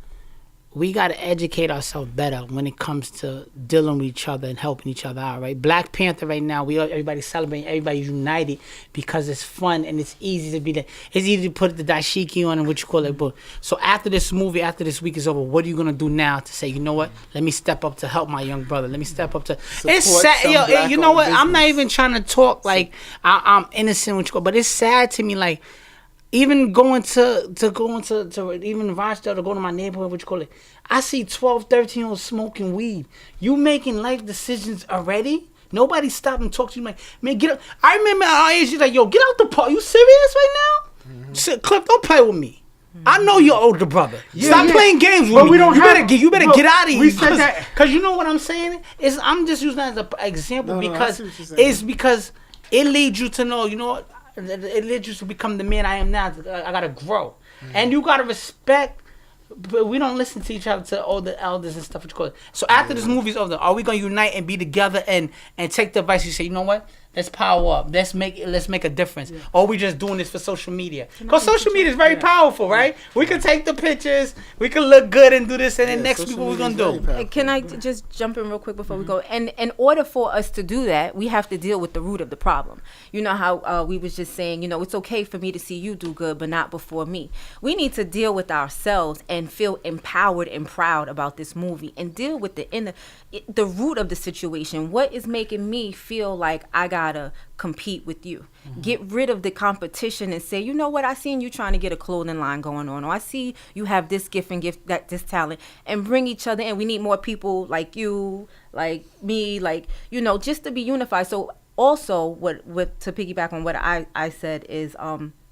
we got to educate ourselves better when it comes to dealing with each other and helping each other out, right? Black Panther right now, everybody's celebrating, everybody's united because it's fun and it's easy to be there. It's easy to put the dashiki on and what you call it. But so after this movie, after this week is over, what are you gonna do now to say, you know what? Let me step up to help my young brother. Let me step up to. It's sad, you know what? Business. I'm not even trying to talk like I'm innocent, what you call, but it's sad to me, like. Even going to even Rochdale to go to my neighborhood, what you call it, I see 12, 13-year-olds smoking weed. You making life decisions already? Nobody stop and talk to you like, man, get up. I remember our age, she's like, yo, get out the park. You serious right now? Cliff, don't play with me. I know your older brother. Stop playing games with me. We don't you better get out of here. We said that because you know what I'm saying? I'm just using that as an example because it leads you to know, you know what? It leads you to become the man I am now. I gotta grow, and you gotta respect. But we don't listen to each other, to all the elders and stuff. So after this movie's over, are we gonna unite and be together and take the advice? You say, you know what? Let's power up. Let's make a difference. Yeah. Or we just doing this for social media? Because social media is very powerful, right? We can take the pictures, we can look good and do this, and then next week what we're gonna do. Can I just jump in real quick before we go? And in order for us to do that, we have to deal with the root of the problem. You know how we was just saying, you know, it's okay for me to see you do good, but not before me. We need to deal with ourselves and feel empowered and proud about this movie, and deal with the root of the situation. What is making me feel like I gotta compete with you? Get rid of the competition and say, you know what, I seen you trying to get a clothing line going on, or I see you have this gift and this talent, and bring each other in. We need more people like you, like me, like, you know, just to be unified. So also what to piggyback on what I said is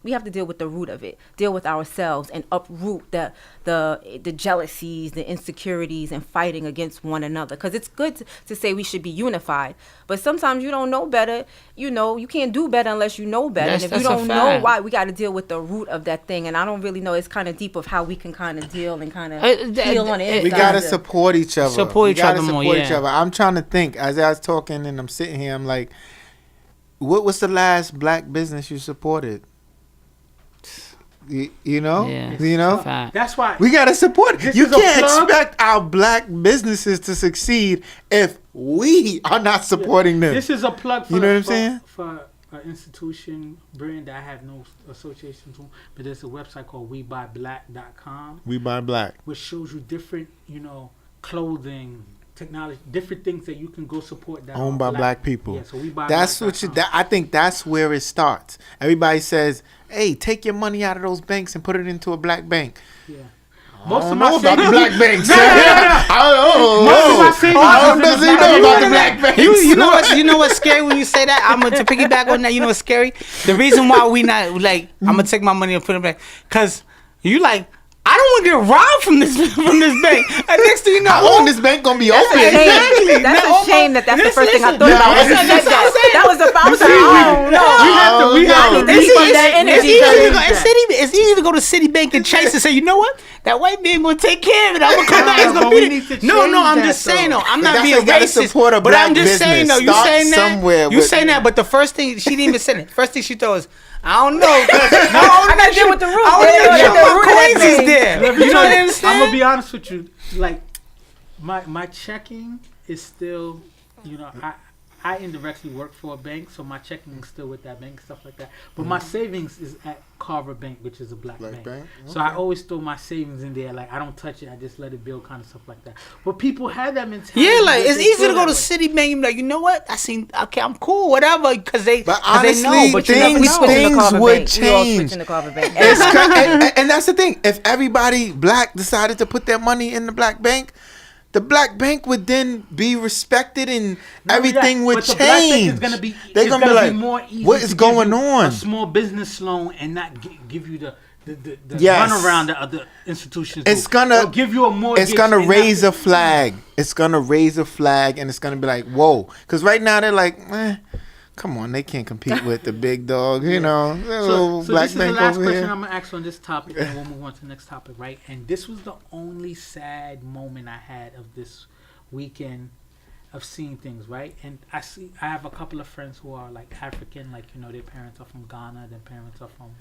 we have to deal with the root of it, deal with ourselves, and uproot the jealousies, the insecurities, and fighting against one another. Because it's good to say we should be unified, but sometimes you don't know better. You know, you can't do better unless you know better. And if you don't know why, we got to deal with the root of that thing. And I don't really know. It's kind of deep of how we can kind of deal and kind of heal on it. We got to support each other. Support each other more. I'm trying to think. As I was talking and I'm sitting here, I'm like, what was the last black business you supported? You know, that's why we gotta support. You can't expect our black businesses to succeed if we are not supporting them. This is a plug for, you know what I'm saying? For an institution brand that I have no association to, but there's a website called WeBuyBlack.com. We Buy Black, which shows you different, you know, clothing, technology, different things that you can go support that owned by black people. Yeah, so we buy. That's what I think. That's where it starts. Everybody says, "Hey, take your money out of those banks and put it into a black bank." Yeah. Most of my about the black banks. You know what's scary when you say that? I'm gonna piggyback on that. You know what's scary? The reason why we not like, I'm gonna take my money and put it back, cause you like. I don't want to get robbed from this bank. And next thing you know, how long this bank gonna be open? Exactly. That's a shame that that's the first thing I thought about when you said that. That was the first thing. We have to refund that energy. It's easy to go to Citibank and Chase and say, you know what? That white man gonna take care of it. I'm gonna come back. It's gonna be no. I'm just saying though. I'm not being racist, but I'm just saying though. You saying that? You saying that? But the first thing she didn't even say it. First thing she thought was, I don't know. I gotta deal with the root. I want to make sure my coins is there. You know what I'm saying? I'm gonna be honest with you. Like, my checking is still, you know, I indirectly work for a bank, so my checking is still with that bank, stuff like that. But my savings is at Carver Bank, which is a black bank. Okay. So I always throw my savings in there. Like I don't touch it. I just let it build, kind of stuff like that. But people have that mentality. Yeah, like it's they easy feel to go that to way. Citibank and be like, you know what? Okay, I'm cool, whatever, because they honestly, know. But you never We things- know. switching to things Carver would Bank. We all change. switching to Carver Bank. And that's the thing. If everybody black decided to put their money in the black bank, the black bank would then be respected and everything would but the black bank change. is gonna be, They're it's gonna be like, more easy what to is give going you on? A small business loan and not give you the Yes. run around that other institutions. It's do. gonna Or give you a mortgage. It's gonna and raise not- a flag. It's gonna raise a flag, and it's gonna be like, whoa. Because right now they're like, come on, they can't compete with the big dog. You know, little So black this is the bank last over question here. I'm gonna ask on this topic, and we'll move on to the next topic, right? And this was the only sad moment I had of this weekend of seeing things, right? And I have a couple of friends who are like African, like their parents are from Ghana, their parents are from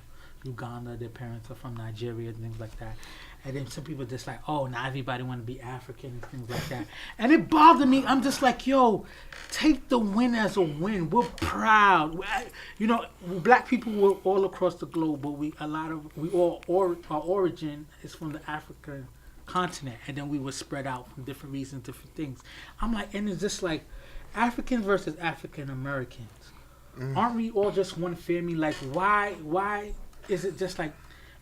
Uganda, their parents are from Nigeria, and things like that. And then some people just like, oh, now everybody want to be African and things like that. And it bothered me. I'm just like, yo, take the win as a win. We're proud. Black people were all across the globe, but our origin is from the African continent, and then we were spread out for different reasons, different things. I'm like, and it's just like Africans versus African Americans. Aren't we all just one family? Like, why is it just like,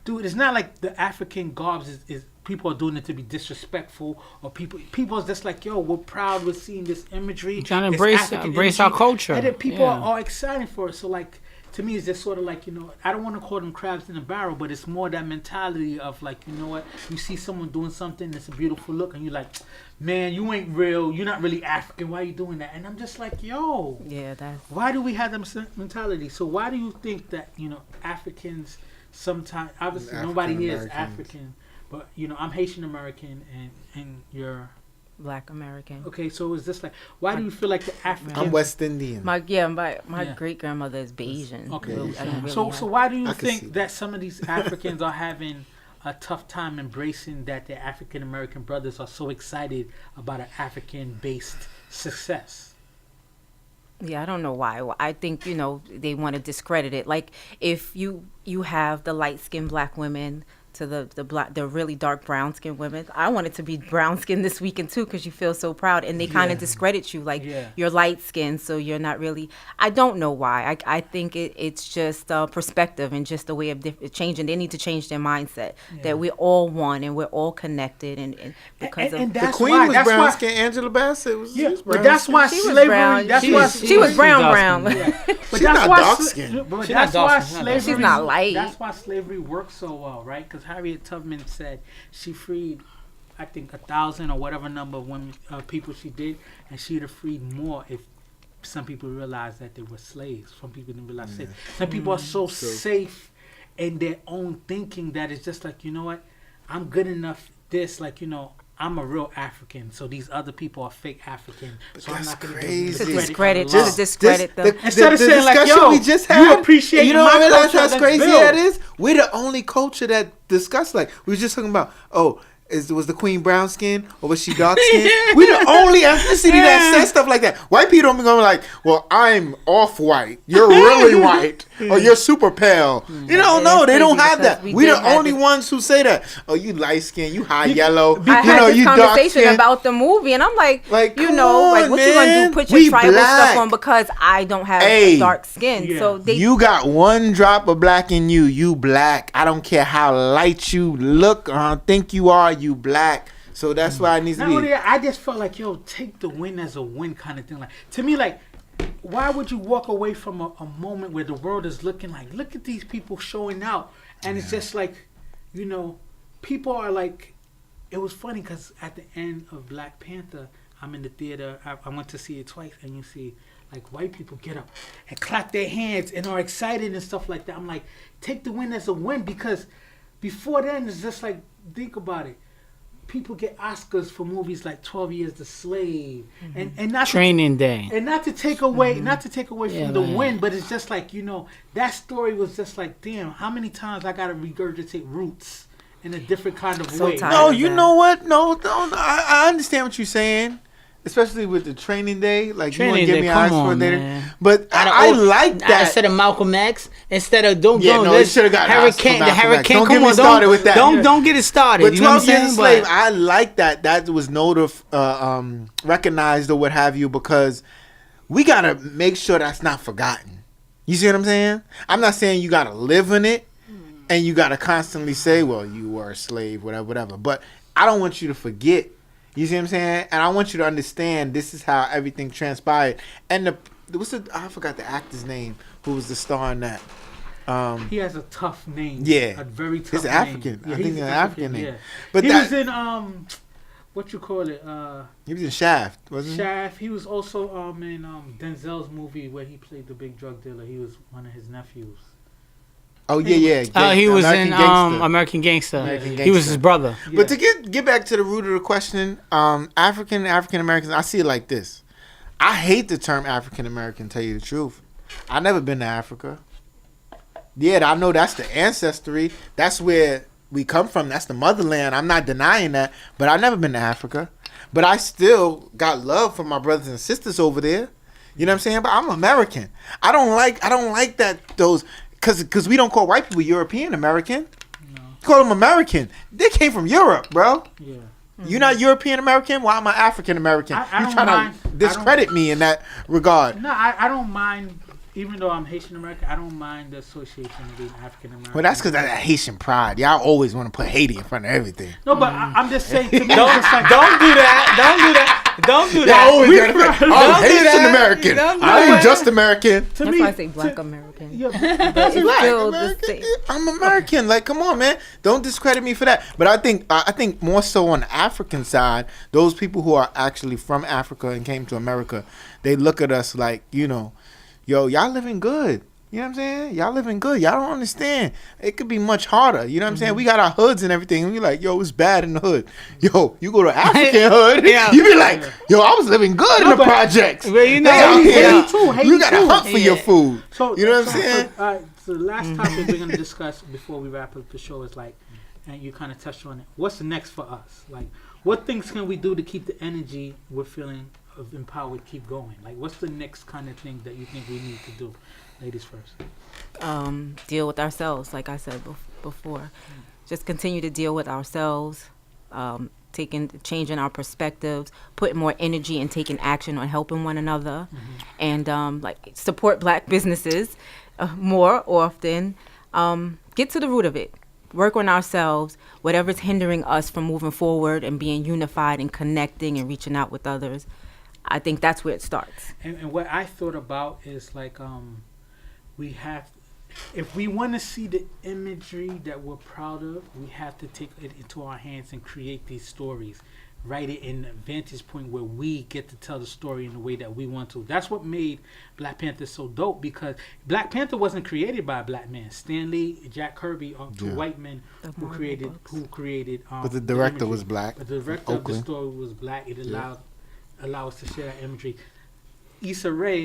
dude? It's not like the African garbs is people are doing it to be disrespectful, or people is just like, yo, we're proud, we're seeing this imagery, Trying to this embrace African our culture. and then people Yeah. are excited for it. So like, to me, it's just sort of like, I don't want to call them crabs in a barrel, but it's more that mentality of like, you know what, you see someone doing something that's a beautiful look, and you're like, man, you ain't real, you're not really African, why are you doing that? And I'm just like, yo, Yeah, that's why do we have that mentality? So why do you think that, Africans sometimes, obviously nobody here is African, but, I'm Haitian American and you're Black American. okay, so it's just like, why do you feel like the Africans? I'm West Indian. My Yeah. great grandmother is Bayesian. Okay. I don't really So have- why do you I can see think that some of these Africans are having a tough time embracing that their African American brothers are so excited about an African based success? Yeah, I don't know why. Well, I think they want to discredit it. Like if you have the light skinned black women to the really dark brown skinned women. I wanted to be brown skinned this weekend too because you feel so proud, and they kind of discredit you like you're light skinned, so you're not really. I don't know why. I think it's just perspective and just a way of changing. They need to change their mindset that we're all one and we're all connected, and because and The that's queen why, was that's brown why, skin. Angela Bassett was. Yeah, was but brown that's skin. why she was slavery. brown. That's she why was, she was brown dark brown. skin, But She's that's not why dark skinned. But She's that's not why dark skinned. slavery. She's not light. That's why slavery worked so well, right? Because Harriet Tubman said she freed, I think, 1,000 or whatever number of women, people she did, and she'd have freed more if some people realized that they were slaves. Some people didn't realize slaves. Some people are so safe in their own thinking that it's just like, you know what, I'm good enough. This, like, I'm a real African, so these other people are fake African. So I'm that's not going crazy. To to discredit them. Instead of saying, like, discussion yo, we just you had, appreciate you know my what I realize culture, how let's crazy build. that is? We're the only culture that discuss like we were just talking about. Oh, was the queen brown skin or was she dark skin? We're the only ethnicity that says stuff like that. White people don't be going like, well, I'm off white, you're really white, or you're super pale. No, they don't have that. We're the only ones who say that. Oh, you light skin, you high yellow. I had this you dark conversation skin. about the movie, and I'm like come what on, you gonna man. do? Put your We tribal black. stuff on because I don't have Hey. dark skin. Yeah. So they You got one drop of black in you. You black. I don't care how light you look or think you are. You black. So that's why it needs to Not be. only that, I just felt like, yo, take the win as a win kind of thing. Like, to me, like, why would you walk away from a moment where the world is looking like, look at these people showing out, and it's just like, people are like, it was funny because at the end of Black Panther, I'm in the theater, I went to see it twice, and you see like white people get up and clap their hands and are excited and stuff like that. I'm like, take the win as a win, because before then it's just like, think about it. People get Oscars for movies like 12 Years a Slave, and not Training Day. and not to take away from the man. win, but it's just like, that story was just like, damn, how many times I gotta regurgitate Roots in a different kind of So way. tired. No, of you that. know what? No, I understand what you're saying. especially with the training day. Like, you want Training to give day, me come eyes for a on, day. man. But I like that. Instead of Malcolm X, instead of don't Yeah, go. no, this it should've got hurricane. The Malcolm X. hurricane. Don't Come get me on, started with that. Don't get it started. But you know what 12 I'm years a saying? slave, I like that. That was recognized or what have you, because we gotta make sure that's not forgotten. You see what I'm saying? I'm not saying you gotta live in it and you gotta constantly say, well, you were a slave, whatever, whatever. But I don't want you to forget. You see what I'm saying? And I want you to understand this is how everything transpired. And I forgot the actor's name who was the star in that. He has a tough name. Yeah. A very tough He's name. African. Yeah, I think he's he's an African name. Yeah. But he that, was in what you call it? he was in Shaft, wasn't he? Shaft. He was also in Denzel's movie where he played the big drug dealer. He was one of his nephews. Oh yeah. He was American in Gangster. American Gangster. American He was Gangster. his brother. Yeah. But to get back to the root of the question, African Americans, I see it like this. I hate the term African American, tell you the truth. I've never been to Africa. Yeah, I know that's the ancestry. That's where we come from. That's the motherland. I'm not denying that. But I've never been to Africa. But I still got love for my brothers and sisters over there. You know what I'm saying? But I'm American. I don't like that those because we don't call white people European American. No. Call them American. They came from Europe, bro. Yeah. You're not European American? Why am I African American? I You're don't trying mind. to discredit me in that regard. No, I don't mind. Even though I'm Haitian American, I don't mind the association of being African American. Well, that's because of that Haitian pride. Y'all always want to put Haiti in front of everything. No, but I'm just saying. To me, Don't it's like, do that. Don't do Y'all that. always gotta say, I'm Don't do Haitian that. American. Don't do I ain't that. just American. to That's me, why I say Black American. Yeah, That's It's black still the American. same. I'm American. Like, come on, man. Don't discredit me for that. But I think more so on the African side, those people who are actually from Africa and came to America, they look at us like, yo, y'all living good. You know what I'm saying? Y'all living good. Y'all don't understand. It could be much harder. You know what I'm saying? We got our hoods and everything. And we like, yo, it's bad in the hood. Yo, you go to African hood, Yeah. you be like, yo, I was living good in the but- projects. Well, you know, They out here. Haiti too, Haiti You got to too. hunt for your food. So, You know what I'm so- saying? So, all right, so the last topic we're going to discuss before we wrap up the show is like, and you kind of touched on it, what's next for us? Like, what things can we do to keep the energy we're feeling of empowered keep going? Like, what's the next kind of thing that you think we need to do? Ladies first. Deal with ourselves, like I said before. Just continue to deal with ourselves, changing our perspectives, putting more energy and taking action on helping one another, and support Black businesses more often. Get to the root of it. Work on ourselves, whatever's hindering us from moving forward and being unified and connecting and reaching out with others. I think that's where it starts. And what I thought about is like, we have, if we want to see the imagery that we're proud of, we have to take it into our hands and create these stories. Write it in a vantage point where we get to tell the story in the way that we want to. That's what made Black Panther so dope, because Black Panther wasn't created by a black man. Stan Lee, Jack Kirby are two white men who created. But the director imagery. was black. But the director of the Oakland. story was black. It allowed us to share that imagery. Issa Rae,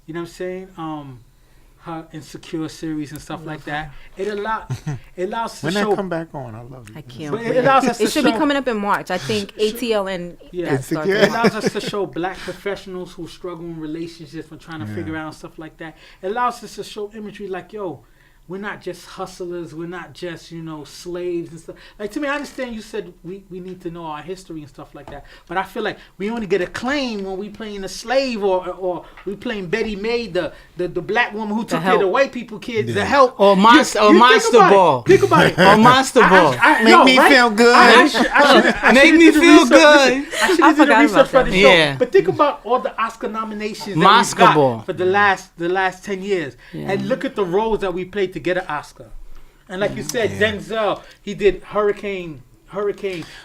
you know what I'm saying? Her Insecure series and stuff like that. It allows us to When show. that come back on, I love it. I can't But wait. it allows us to It should be show- coming up in March. I think ATL and Yeah. that starts Insecure. It in March. allows us to show black professionals who struggle in relationships and trying to figure out stuff like that. It allows us to show imagery like, yo, we're not just hustlers. We're not just, slaves and stuff. Like, to me, I understand you said we need to know our history and stuff like that. But I feel like we only get a claim when we playing a slave or we playing Betty Mae, the black woman who took care of the white people kids, the help. Or Monster Ball. Think about it. Or Monster Ball. Make me feel good. Make me feel good. I should I have did the forgot research about for the that. show. Yeah. But think about all the Oscar nominations that Monster we've got Ball. for the last 10 years. And look at the roles that we played to get an Oscar. And like you said, Denzel, he did Hurricane.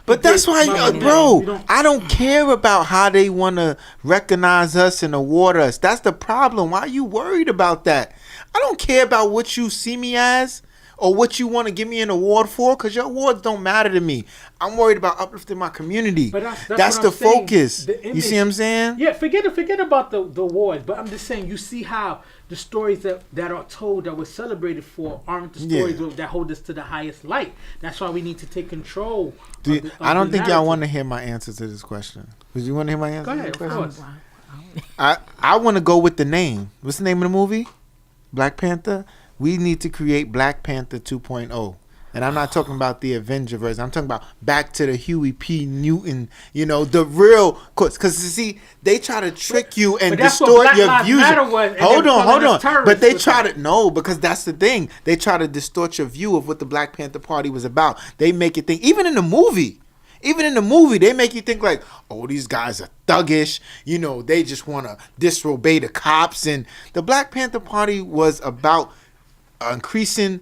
But that's why, We bro, don't- I don't care about how they want to recognize us and award us. That's the problem. Why are you worried about that? I don't care about what you see me as or what you want to give me an award for, because your awards don't matter to me. I'm worried about uplifting my community. But that's the focus. You see what I'm saying? Yeah, forget about the awards. But I'm just saying, you see how the stories that are told that we're celebrated for aren't the stories that hold us to the highest light. That's why we need to take control. I don't think y'all want to hear my answer to this question. Would you want to hear my answer? Go ahead, to of course. I want to go with the name. What's the name of the movie? Black Panther. We need to create Black Panther 2.0. And I'm not talking about the Avenger version. I'm talking about back to the Huey P. Newton, the real course. Because, see, they try to trick you and distort your views. Hold on. But they try to, no, because that's the thing. They try to distort your view of what the Black Panther Party was about. They make you think, even in the movie, they make you think like, oh, these guys are thuggish. They just want to disobey the cops. And the Black Panther Party was about increasing,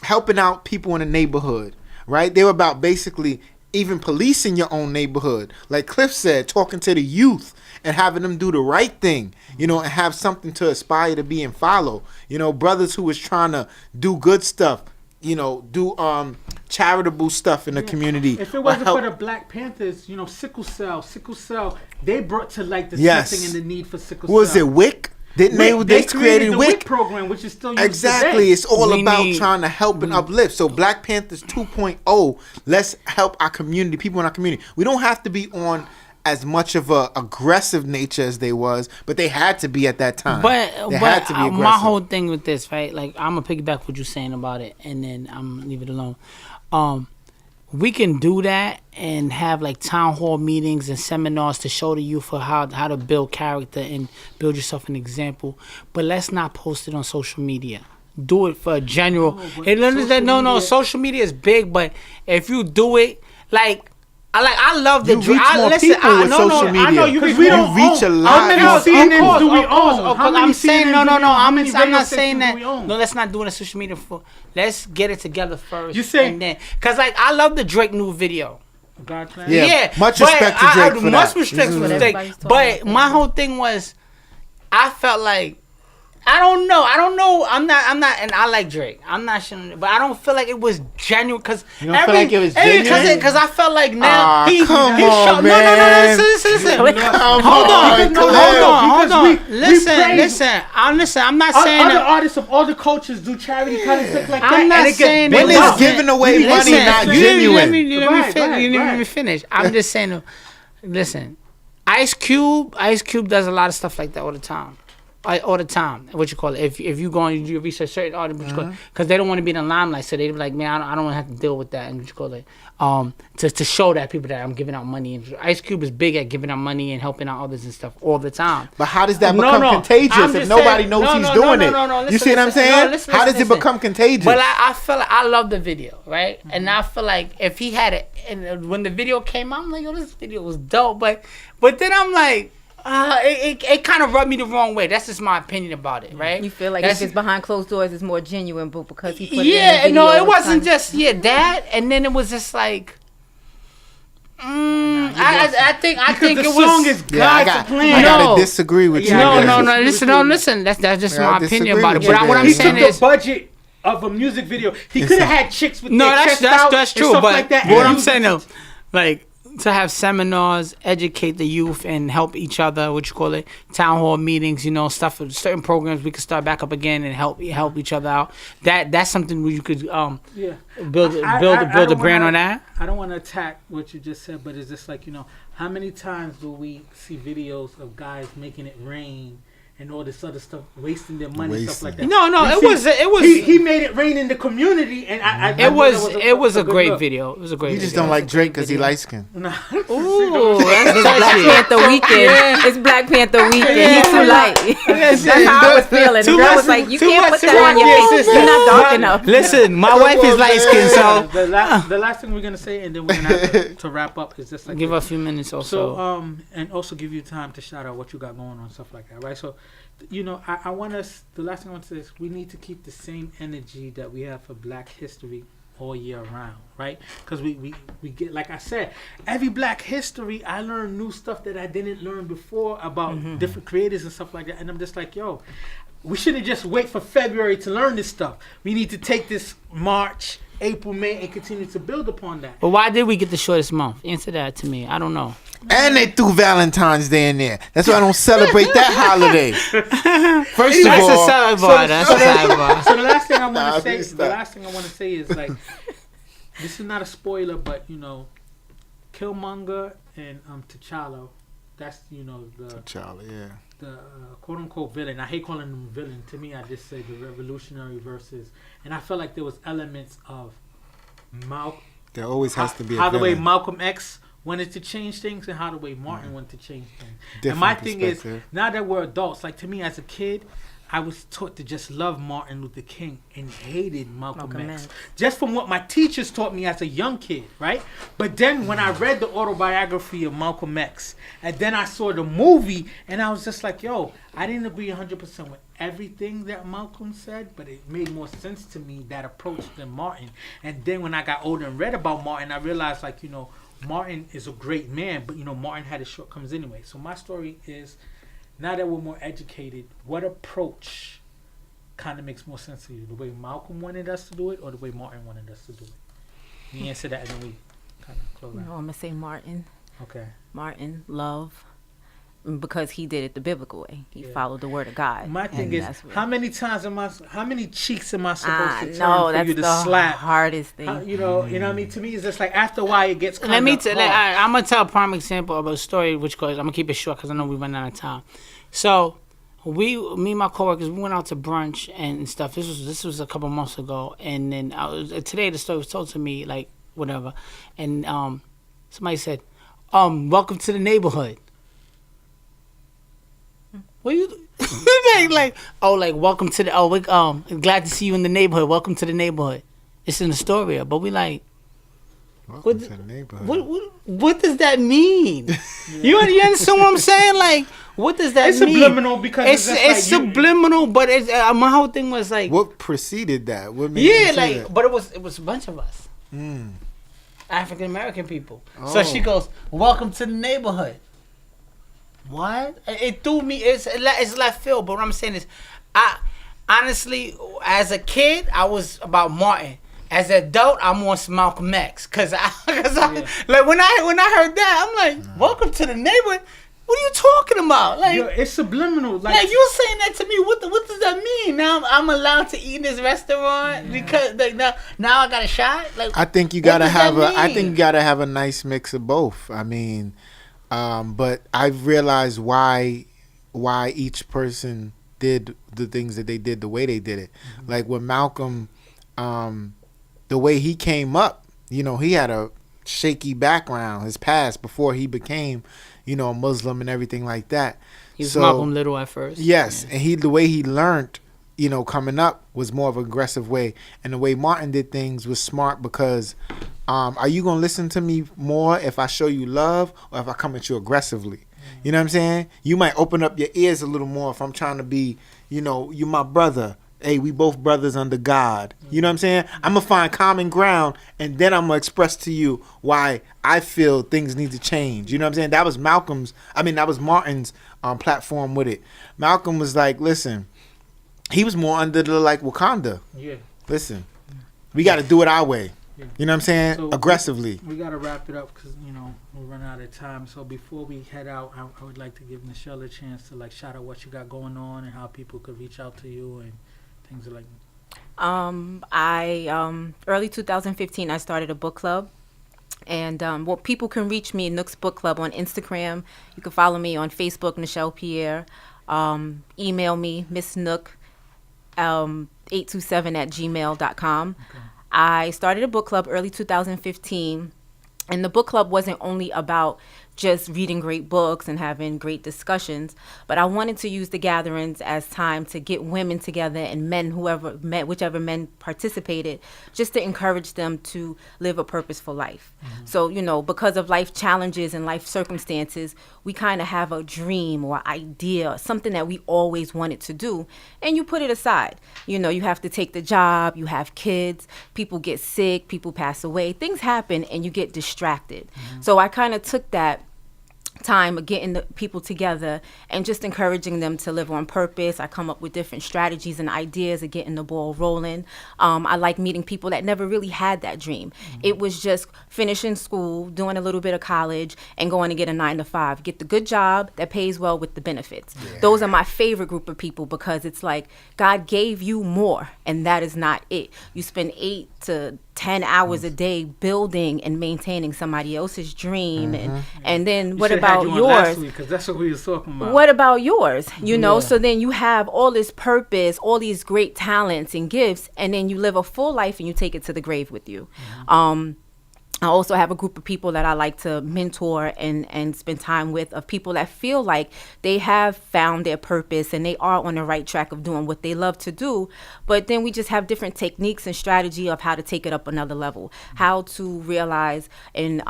helping out people in the neighborhood, right? They were about basically even policing your own neighborhood. Like Cliff said, talking to the youth and having them do the right thing, and have something to aspire to be and follow. Brothers who was trying to do good stuff, do charitable stuff in the community. If it wasn't for the Black Panthers, sickle cell, they brought to light the suffering and the need for sickle cell. Was it WIC? They created the WIC program, which is still used exactly today. It's all about trying to help and uplift. So Black Panthers 2.0, let's help our community, people in our community. We don't have to be on as much of a aggressive nature as they was, but they had to be at that time. But had to be aggressive. My whole thing with this, right? Like, I'm gonna piggyback what you're saying about it, and then I'm gonna leave it alone. We can do that and have like town hall meetings and seminars to show the youth for how to build character and build yourself an example. But let's not post it on social media. Do it for a general. Social media is big, but if you do it like. I love the you reach more people with social media. I know you reach a lot. How many CNNs do we own? I'm saying no. I'm not saying that. No, let's not do it on social media. Let's get it together first. You say, and then, cause like I love the Drake new video. Yeah. Much respect to Drake for that. Much respect for Drake. But my whole thing was, I felt like. I don't know. I'm not, and I like Drake. I'm not sure, but I don't feel like it was genuine. Cause you don't feel like it was genuine? Because I felt like now he showed. Man. No, listen. Hold on. Listen. I'm not saying other artists of all the cultures do charity kind of stuff like that. I'm not saying when it's giving away money, not genuine. Let me finish. I'm just saying. Listen, Ice Cube does a lot of stuff like that all the time. What you call it? If you go and you research certain artists, because they don't want to be in the limelight, so they be like, man, I don't want to have to deal with that. And what you call it? To show that people that I'm giving out money. And Ice Cube is big at giving out money and helping out others and stuff all the time. But how does that become contagious if nobody knows he's doing it? Listen, you see what I'm saying? How does it become contagious? But I feel like I love the video, right? Mm-hmm. And I feel like if he had it, and when the video came out, I'm like, this video was dope. But then I'm like. It kind of rubbed me the wrong way. That's just my opinion about it, right? You feel like if it's behind closed doors, it's more genuine, but because he put it in the video, it wasn't just that, and then it was just like. I think the it was. Song is God's plan. I gotta disagree with you. No. Listen. That's just my opinion about it. But what I'm saying is, the budget of a music video. He could have had chicks with their chest out that's true. And stuff but like that. What I'm saying though, like. To have seminars, educate the youth, and help each other. What you call it? Town hall meetings, stuff. Certain programs we could start back up again and help each other out. That's something where you could build a brand on that. I don't want to attack what you just said, but it's just like how many times do we see videos of guys making it rain? And all this other stuff, wasting their money, stuff like that. No, it was. He made it rain in the community, and it was a great video. It was a great. You just don't like Drake because he light skinned. Nah. Ooh, that's Black Panther weekend. It's Black Panther weekend. He's too light. That's how I was feeling. The girl was like, "You can't put that on your face. You're not dark enough." Listen, my wife is light skinned, so the last thing we're gonna say, and then we're gonna have to wrap up, is just like give her a few minutes also. So and also give you time to shout out what you got going on, stuff like that, right? So. I want us, the last thing I want to say is we need to keep the same energy that we have for Black History all year round, right? Because we get, like I said, every Black History, I learned new stuff that I didn't learn before about different creators and stuff like that. And I'm just like, yo, we shouldn't just wait for February to learn this stuff. We need to take this March, April, May, and continue to build upon that. But why did we get the shortest month? Answer that to me. I don't know. And they threw Valentine's Day in there. That's why I don't celebrate that holiday. First of all, that's a sidebar. So the last thing I want to say, is like, this is not a spoiler, but you know, Killmonger and T'Challa, that's the T'Challa, yeah, the quote unquote villain. I hate calling them villain. To me, I just say the revolutionary versus, and I felt like there was elements of There always has to be a how the way villain. Malcolm X wanted to change things and how the way Martin wanted to change things. Different and my thing is, perspective. now that we're adults, like to me as a kid, I was taught to just love Martin Luther King and hated Malcolm X. Just from what my teachers taught me as a young kid, right? But then when I read the autobiography of Malcolm X, and then I saw the movie, and I was just like, yo, I didn't agree 100% with everything that Malcolm said, but it made more sense to me, that approach, than Martin. And then when I got older and read about Martin, I realized, like, you know, Martin is a great man, but, you know, Martin had his shortcomings anyway. So my story is, now that we're more educated, what approach kind of makes more sense to you? The way Malcolm wanted us to do it, or the way Martin wanted us to do it? You answer that, and then we kind of close out. No, I'm going to say Martin. Okay. Martin, love. Because he did it the biblical way. He Yeah. followed the word of God. My thing is, that's what- how many cheeks am I supposed to turn no, for that's you to the slap? hardest thing. You know what I mean? To me, it's just like after a while, it gets kind Let of me hard. I'm gonna tell a prime example of a story, which goes. I'm gonna keep it short because I know we run out of time. So, me and my coworkers, we went out to brunch and stuff. This was a couple months ago, and then today the story was told to me, like whatever, and somebody said, "Welcome to the neighborhood." What you like? Welcome to the glad to see you in the neighborhood. Welcome to the neighborhood. It's in Astoria, but we like. Welcome to the neighborhood. What does that mean? You understand what I'm saying? Like, what does that It's mean? subliminal because it's subliminal, but it's, my whole thing was like, What preceded that? What made you say that? but it was a bunch of us, African American people. So she goes, "Welcome to the neighborhood." What? It threw me. It's left field. But what I'm saying is, I honestly, as a kid, I was about Martin. As an adult, I'm on Malcolm X. Cause I like when I heard that, I'm like, "Welcome to the neighborhood." What are you talking about? Like, Yo, it's subliminal. like you saying that to me. What does that mean? Now I'm allowed to eat in this restaurant because like now I got a shot. Like, I think you gotta have a nice mix of both. I mean, but I've realized why each person did the things that they did the way they did it. Mm-hmm. Like with Malcolm, the way he came up, you know, he had a shaky background, his past before he became, you know, a Muslim and everything like that. he was Malcolm Little at first. Yes, and the way he learned, you know, coming up was more of an aggressive way, and the way Martin did things was smart because, are you gonna listen to me more if I show you love or if I come at you aggressively? You know what I'm saying? You might open up your ears a little more if I'm trying to be, you know, you my brother. Hey, we both brothers under God. You know what I'm saying? I'm going to find common ground, and then I'm going to express to you why I feel things need to change. You know what I'm saying? That was Martin's platform with it. Malcolm was like, listen, he was more under the, like, Wakanda. Yeah. Listen, we got to do it our way. Yeah. You know what I'm saying? So aggressively. We got to wrap it up because, you know, we're running out of time. So before we head out, I would like to give Nichelle a chance to, like, shout out what you got going on and how people could reach out to you and things like that. Early 2015, I started a book club. And people can reach me, Nook's Book Club, on Instagram. You can follow me on Facebook, Nichelle Pierre. Email me, Miss Nook, 827@gmail.com. Okay. I started a book club early 2015. And the book club wasn't only about just reading great books and having great discussions, but I wanted to use the gatherings as time to get women together and men, whichever men participated, just to encourage them to live a purposeful life. So, because of life challenges and life circumstances, we kind of have a dream or idea, something that we always wanted to do, and you put it aside. You have to take the job, you have kids, people get sick, people pass away, things happen, and you get distracted. So I kind of took that time of getting the people together and just encouraging them to live on purpose. I come up with different strategies and ideas of getting the ball rolling. I like meeting people that never really had that dream. It was just finishing school, doing a little bit of college, and going to get a 9-to-5. Get the good job that pays well with the benefits. Yeah. Those are my favorite group of people because it's like God gave you more, and that is not it. You spend 8 to 10 hours a day building and maintaining somebody else's dream, and then what about yours? Because that's what we was talking about. What about yours? So then you have all this purpose, all these great talents and gifts, and then you live a full life and you take it to the grave with you. I also have a group of people that I like to mentor and spend time with, of people that feel like they have found their purpose and they are on the right track of doing what they love to do. But then we just have different techniques and strategy of how to take it up another level, how to realize and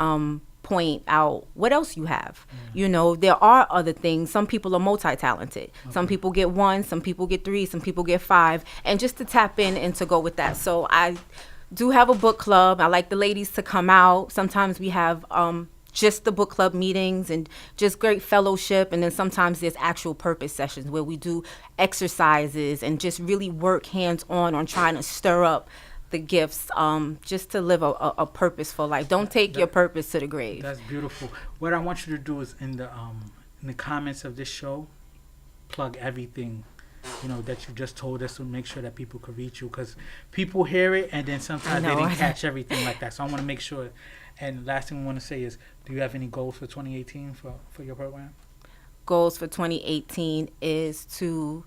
point out what else you have. There are other things. Some people are multi-talented. Some people get 1, some people get 3, some people get 5. And just to tap in and to go with that. So I do have a book club. I like the ladies to come out. Sometimes we have just the book club meetings and just great fellowship. And then sometimes there's actual purpose sessions where we do exercises and just really work hands-on trying to stir up the gifts, just to live a purposeful life. Don't take your purpose to the grave. That's beautiful. What I want you to do is in the comments of this show, plug everything that you just told us, to make sure that people could reach you, because people hear it and then sometimes they didn't catch everything like that. So I want to make sure. And last thing I want to say is, do you have any goals for 2018 for your program? Goals for 2018 is to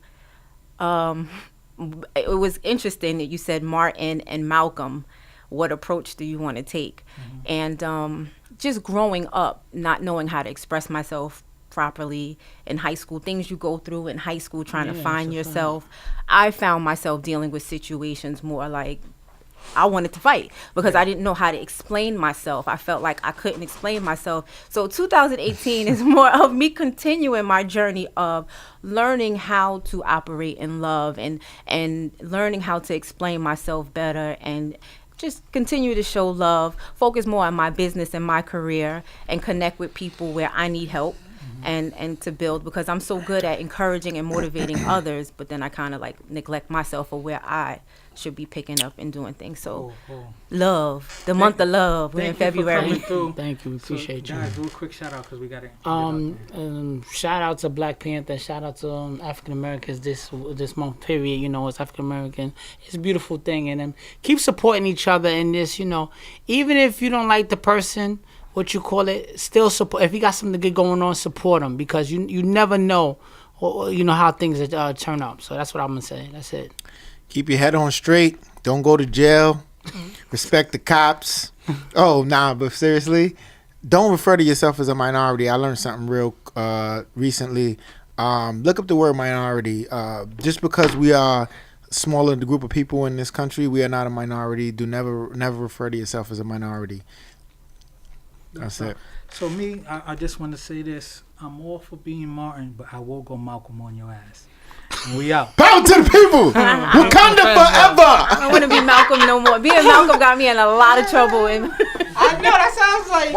it was interesting that you said Martin and Malcolm. What approach do you want to take? And just growing up, not knowing how to express myself properly in high school, things you go through in high school trying to find yourself. I found myself dealing with situations more like I wanted to fight because I didn't know how to explain myself. I felt like I couldn't explain myself. So 2018 is more of me continuing my journey of learning how to operate in love and learning how to explain myself better and just continue to show love, focus more on my business and my career, and connect with people where I need help. And to build, because I'm so good at encouraging and motivating others, but then I kind of like neglect myself or where I should be picking up and doing things. So love, the month of love, we're in February. Thank you, we appreciate you. Guys, do a quick shout out because we got it. Shout out to Black Panther, shout out to African Americans this month period. It's African American. It's a beautiful thing, and keep supporting each other in this. Even if you don't like the person, still support. If you got something good going on, support them, because you never know, how things turn up. So that's what I'm gonna say. That's it. Keep your head on straight. Don't go to jail. Respect the cops. But seriously, don't refer to yourself as a minority. I learned something real recently. Look up the word minority. Just because we are smaller the group of people in this country, we are not a minority. Do never refer to yourself as a minority. That's it. So me, I just want to say this. I'm all for being Martin, but I will go Malcolm on your ass. And we out. Power to the people! Wakanda forever! I don't want to be Malcolm no more. Being Malcolm got me in a lot of trouble. I know, that sounds like...